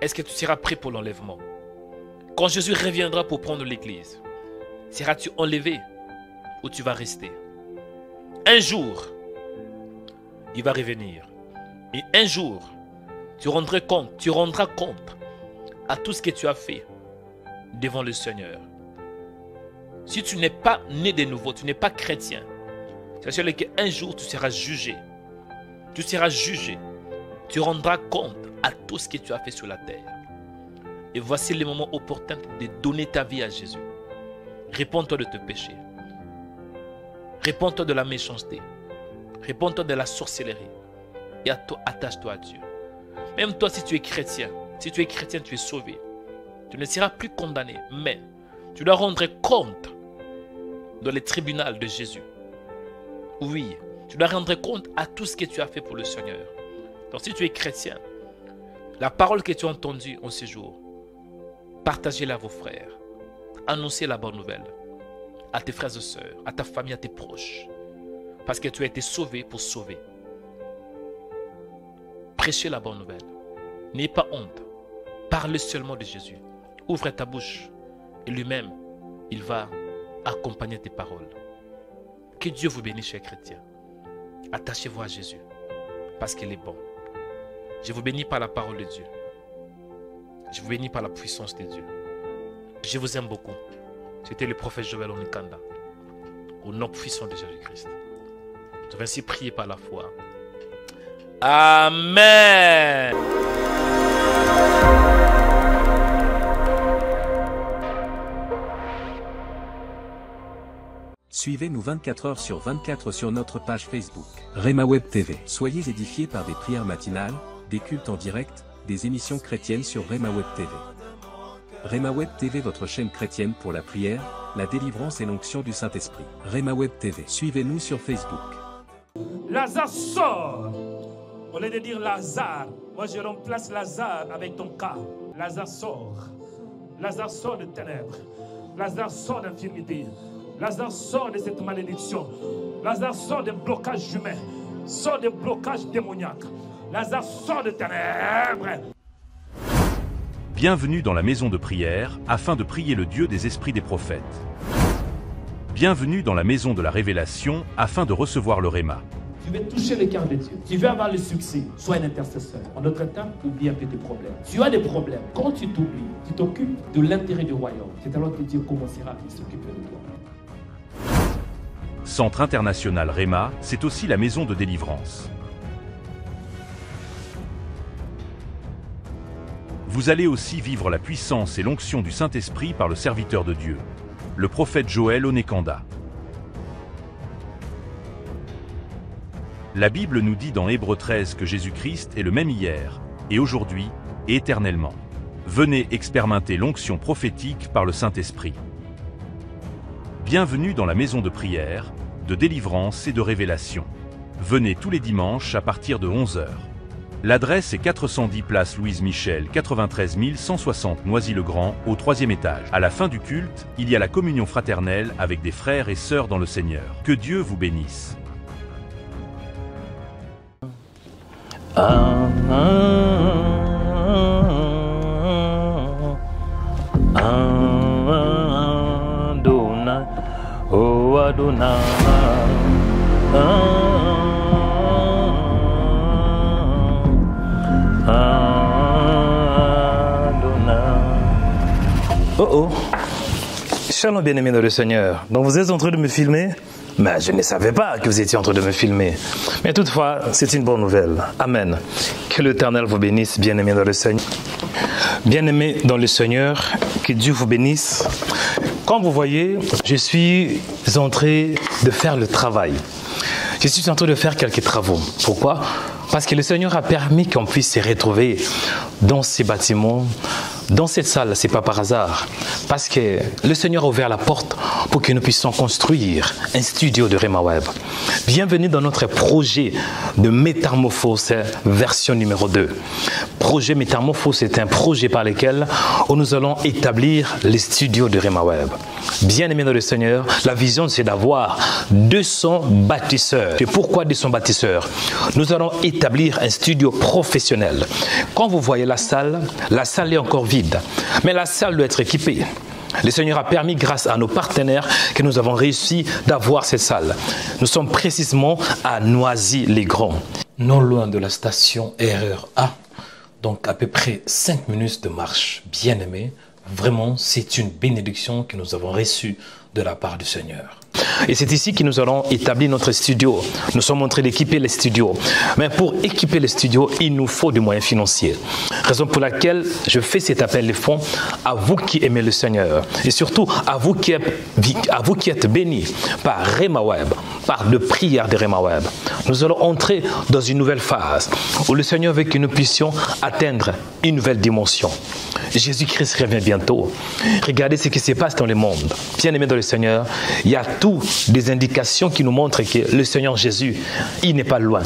est-ce que tu seras prêt pour l'enlèvement? Quand Jésus reviendra pour prendre l'église, seras-tu enlevé ou tu vas rester? Un jour, il va revenir. Et un jour, tu rendras compte à tout ce que tu as fait devant le Seigneur. Si tu n'es pas né de nouveau, tu n'es pas chrétien, sachez qu'un jour tu seras jugé. Tu seras jugé. Tu rendras compte à tout ce que tu as fait sur la terre. Et voici le moment opportun de donner ta vie à Jésus. Réponds-toi de tes péchés. Réponds-toi de la méchanceté. Réponds-toi de la sorcellerie. Et attache-toi à Dieu. Même toi, si tu es chrétien, tu es sauvé. Tu ne seras plus condamné, mais tu dois rendre compte dans le tribunal de Jésus. Oui, tu dois rendre compte à tout ce que tu as fait pour le Seigneur. Donc si tu es chrétien, la parole que tu as entendue en ce jour, partagez-la à vos frères. Annoncez la bonne nouvelle à tes frères et sœurs, à ta famille, à tes proches. Parce que tu as été sauvé pour sauver. Prêchez la bonne nouvelle. N'ayez pas honte. Parle seulement de Jésus. Ouvre ta bouche. Et lui-même, il va accompagner tes paroles. Que Dieu vous bénisse, chers chrétiens. Attachez-vous à Jésus. Parce qu'il est bon. Je vous bénis par la parole de Dieu. Je vous bénis par la puissance de Dieu. Je vous aime beaucoup. C'était le prophète Joël Onikanda. Au nom puissant de Jésus-Christ. Je vais ainsi prier par la foi. Amen. Suivez-nous 24 heures sur 24 sur notre page Facebook, Rema Web TV. Soyez édifiés par des prières matinales, des cultes en direct, des émissions chrétiennes sur Rema Web TV. Rema Web TV, votre chaîne chrétienne pour la prière, la délivrance et l'onction du Saint-Esprit. Rema Web TV. Suivez-nous sur Facebook. Lazare sort. Au lieu de dire Lazare, moi je remplace Lazare avec ton cas. Lazare sort. Lazare sort de ténèbres. Lazare sort d'infirmité. Lazare sort de cette malédiction. Lazare sort des blocages humains. Sort des blocages démoniaques. Lazare sort de ténèbres. Bienvenue dans la maison de prière, afin de prier le Dieu des esprits des prophètes. Bienvenue dans la maison de la révélation, afin de recevoir le Réma. Tu veux toucher le cœur de Dieu. Tu veux avoir le succès. Sois un intercesseur. En d'autres temps, oublie un peu tes problèmes. Tu as des problèmes. Quand tu t'oublies, tu t'occupes de l'intérêt du royaume. C'est alors que Dieu commencera à s'occuper de toi. Centre international Réma, c'est aussi la maison de délivrance. Vous allez aussi vivre la puissance et l'onction du Saint-Esprit par le serviteur de Dieu, le prophète Joël Onekanda. La Bible nous dit dans Hébreux 13 que Jésus-Christ est le même hier, et aujourd'hui, et éternellement. Venez expérimenter l'onction prophétique par le Saint-Esprit. Bienvenue dans la maison de prière, de délivrance et de révélation. Venez tous les dimanches à partir de 11 h. L'adresse est 410 place Louise Michel, 93 160 Noisy-le-Grand, au 3e étage. À la fin du culte, il y a la communion fraternelle avec des frères et sœurs dans le Seigneur. Que Dieu vous bénisse. Adonai, oh Adonai, Oh, shalom bien-aimés dans le Seigneur. Donc vous êtes en train de me filmer? Mais je ne savais pas que vous étiez en train de me filmer. Mais toutefois, c'est une bonne nouvelle. Amen. Que l'Éternel vous bénisse, bien-aimés dans le Seigneur. Bien-aimés dans le Seigneur, que Dieu vous bénisse. Comme vous voyez, je suis en train de faire le travail. Je suis en train de faire quelques travaux. Pourquoi? Parce que le Seigneur a permis qu'on puisse se retrouver dans ces bâtiments, dans cette salle. Ce n'est pas par hasard. Parce que le Seigneur a ouvert la porte pour que nous puissions construire un studio de Rema Web. Bienvenue dans notre projet de métamorphose version numéro 2. Projet métamorphose est un projet par lequel nous allons établir les studios de Rema Web. Bien-aimés dans le Seigneur, la vision c'est d'avoir 200 bâtisseurs. Et pourquoi 200 bâtisseurs? Nous allons établir un studio professionnel. Quand vous voyez la salle est encore vide. Mais la salle doit être équipée. Le Seigneur a permis, grâce à nos partenaires, que nous avons réussi d'avoir cette salle. Nous sommes précisément à Noisy-le-Grand, non loin de la station RER A. Donc à peu près 5 minutes de marche. Bien-aimés, vraiment c'est une bénédiction que nous avons reçue de la part du Seigneur. Et c'est ici que nous allons établir notre studio. Nous sommes en train d'équiper les studios. Mais pour équiper les studios, il nous faut des moyens financiers. Raison pour laquelle je fais cet appel de fonds à vous qui aimez le Seigneur. Et surtout à vous qui êtes bénis par Rema Web, par de prières de Rema Web. Nous allons entrer dans une nouvelle phase où le Seigneur veut que nous puissions atteindre une nouvelle dimension. Jésus-Christ revient bientôt. Regardez ce qui se passe dans le monde. Bien-aimés dans le Seigneur, il y a toutes des indications qui nous montrent que le Seigneur Jésus, il n'est pas loin.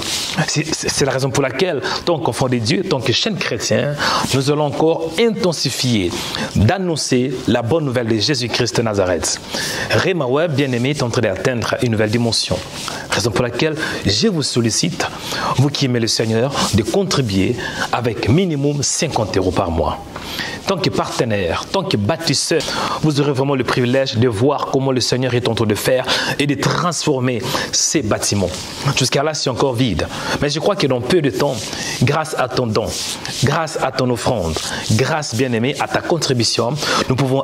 C'est la raison pour laquelle, tant qu'enfant de Dieu, tant que chaîne chrétien, nous allons encore intensifier d'annoncer la bonne nouvelle de Jésus-Christ de Nazareth. Rema Web, bien-aimé, est en train d'atteindre une nouvelle dimension. Raison pour laquelle je vous sollicite, vous qui aimez le Seigneur, de contribuer avec minimum 50 € par mois. Tant que partenaire, tant que bâtisseur, vous aurez vraiment le privilège de voir comment le Seigneur est en train de faire et de transformer ces bâtiments. Jusqu'à là, c'est encore vide. Mais je crois que dans peu de temps, grâce à ton don, grâce à ton offrande, grâce, bien-aimé, à ta contribution, nous pouvons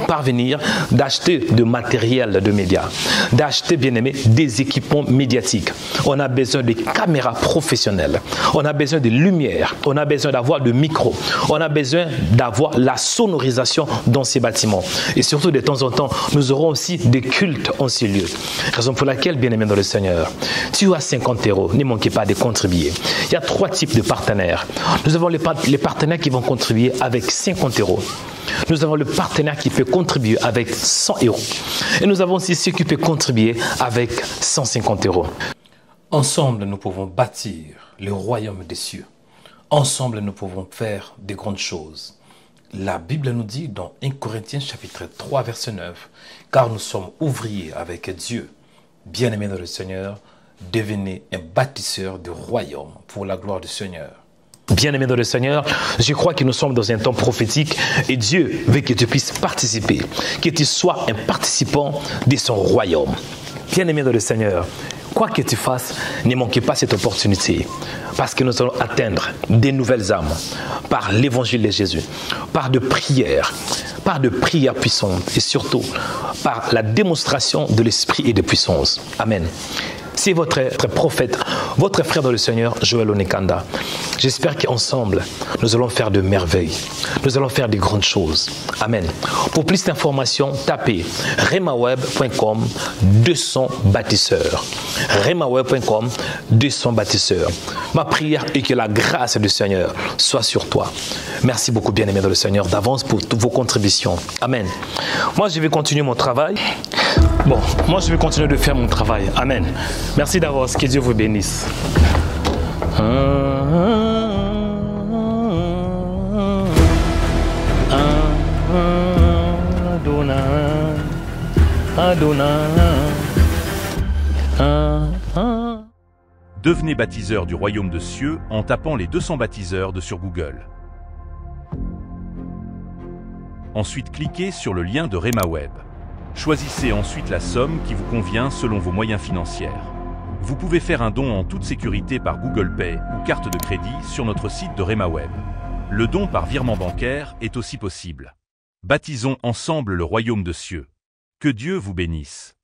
parvenir d'acheter de matériel de médias, d'acheter, bien-aimé, des équipements médiatiques. On a besoin de caméras professionnelles, on a besoin de lumière, on a besoin d'avoir de micros, on a besoin d'avoir la sonorisation dans ces bâtiments. Et surtout, de temps en temps, nous aurons aussi des cultes en ces lieux. Raison pour laquelle, bien-aimé dans le Seigneur, tu as 50 €, ne manquez pas de contribuer. Il y a 3 types de partenaires. Nous avons les partenaires qui vont contribuer avec 50 €. Nous avons le partenaire qui peut contribuer avec 100 €. Et nous avons aussi ceux qui peuvent contribuer avec 150 €. Ensemble, nous pouvons bâtir le royaume des cieux. Ensemble, nous pouvons faire de grandes choses. La Bible nous dit dans 1 Corinthiens chapitre 3 verset 9, « Car nous sommes ouvriers avec Dieu. Bien-aimés dans le Seigneur, devenez un bâtisseur de royaume pour la gloire du Seigneur. » Bien-aimés dans le Seigneur, je crois que nous sommes dans un temps prophétique et Dieu veut que tu puisses participer, que tu sois un participant de son royaume. Bien-aimés dans le Seigneur, quoi que tu fasses, ne manquez pas cette opportunité. Parce que nous allons atteindre des nouvelles âmes par l'évangile de Jésus, par de prières puissantes et surtout par la démonstration de l'esprit et de puissance. Amen. C'est votre prophète, votre frère dans le Seigneur, Joël Onekanda. J'espère qu'ensemble, nous allons faire de merveilles. Nous allons faire de grandes choses. Amen. Pour plus d'informations, tapez remaweb.com 200 bâtisseurs. remaweb.com 200 bâtisseurs. Ma prière est que la grâce du Seigneur soit sur toi. Merci beaucoup, bien-aimé dans le Seigneur, d'avance pour toutes vos contributions. Amen. Moi, je vais continuer mon travail. Bon, moi, je vais continuer de faire mon travail. Amen. Merci d'avance. Que Dieu vous bénisse. Devenez baptiseur du royaume de cieux en tapant les 200 baptiseurs sur Google. Ensuite, cliquez sur le lien de RhemaWeb. Choisissez ensuite la somme qui vous convient selon vos moyens financiers. Vous pouvez faire un don en toute sécurité par Google Pay ou carte de crédit sur notre site de RhemaWeb. Le don par virement bancaire est aussi possible. Baptisons ensemble le royaume de cieux. Que Dieu vous bénisse.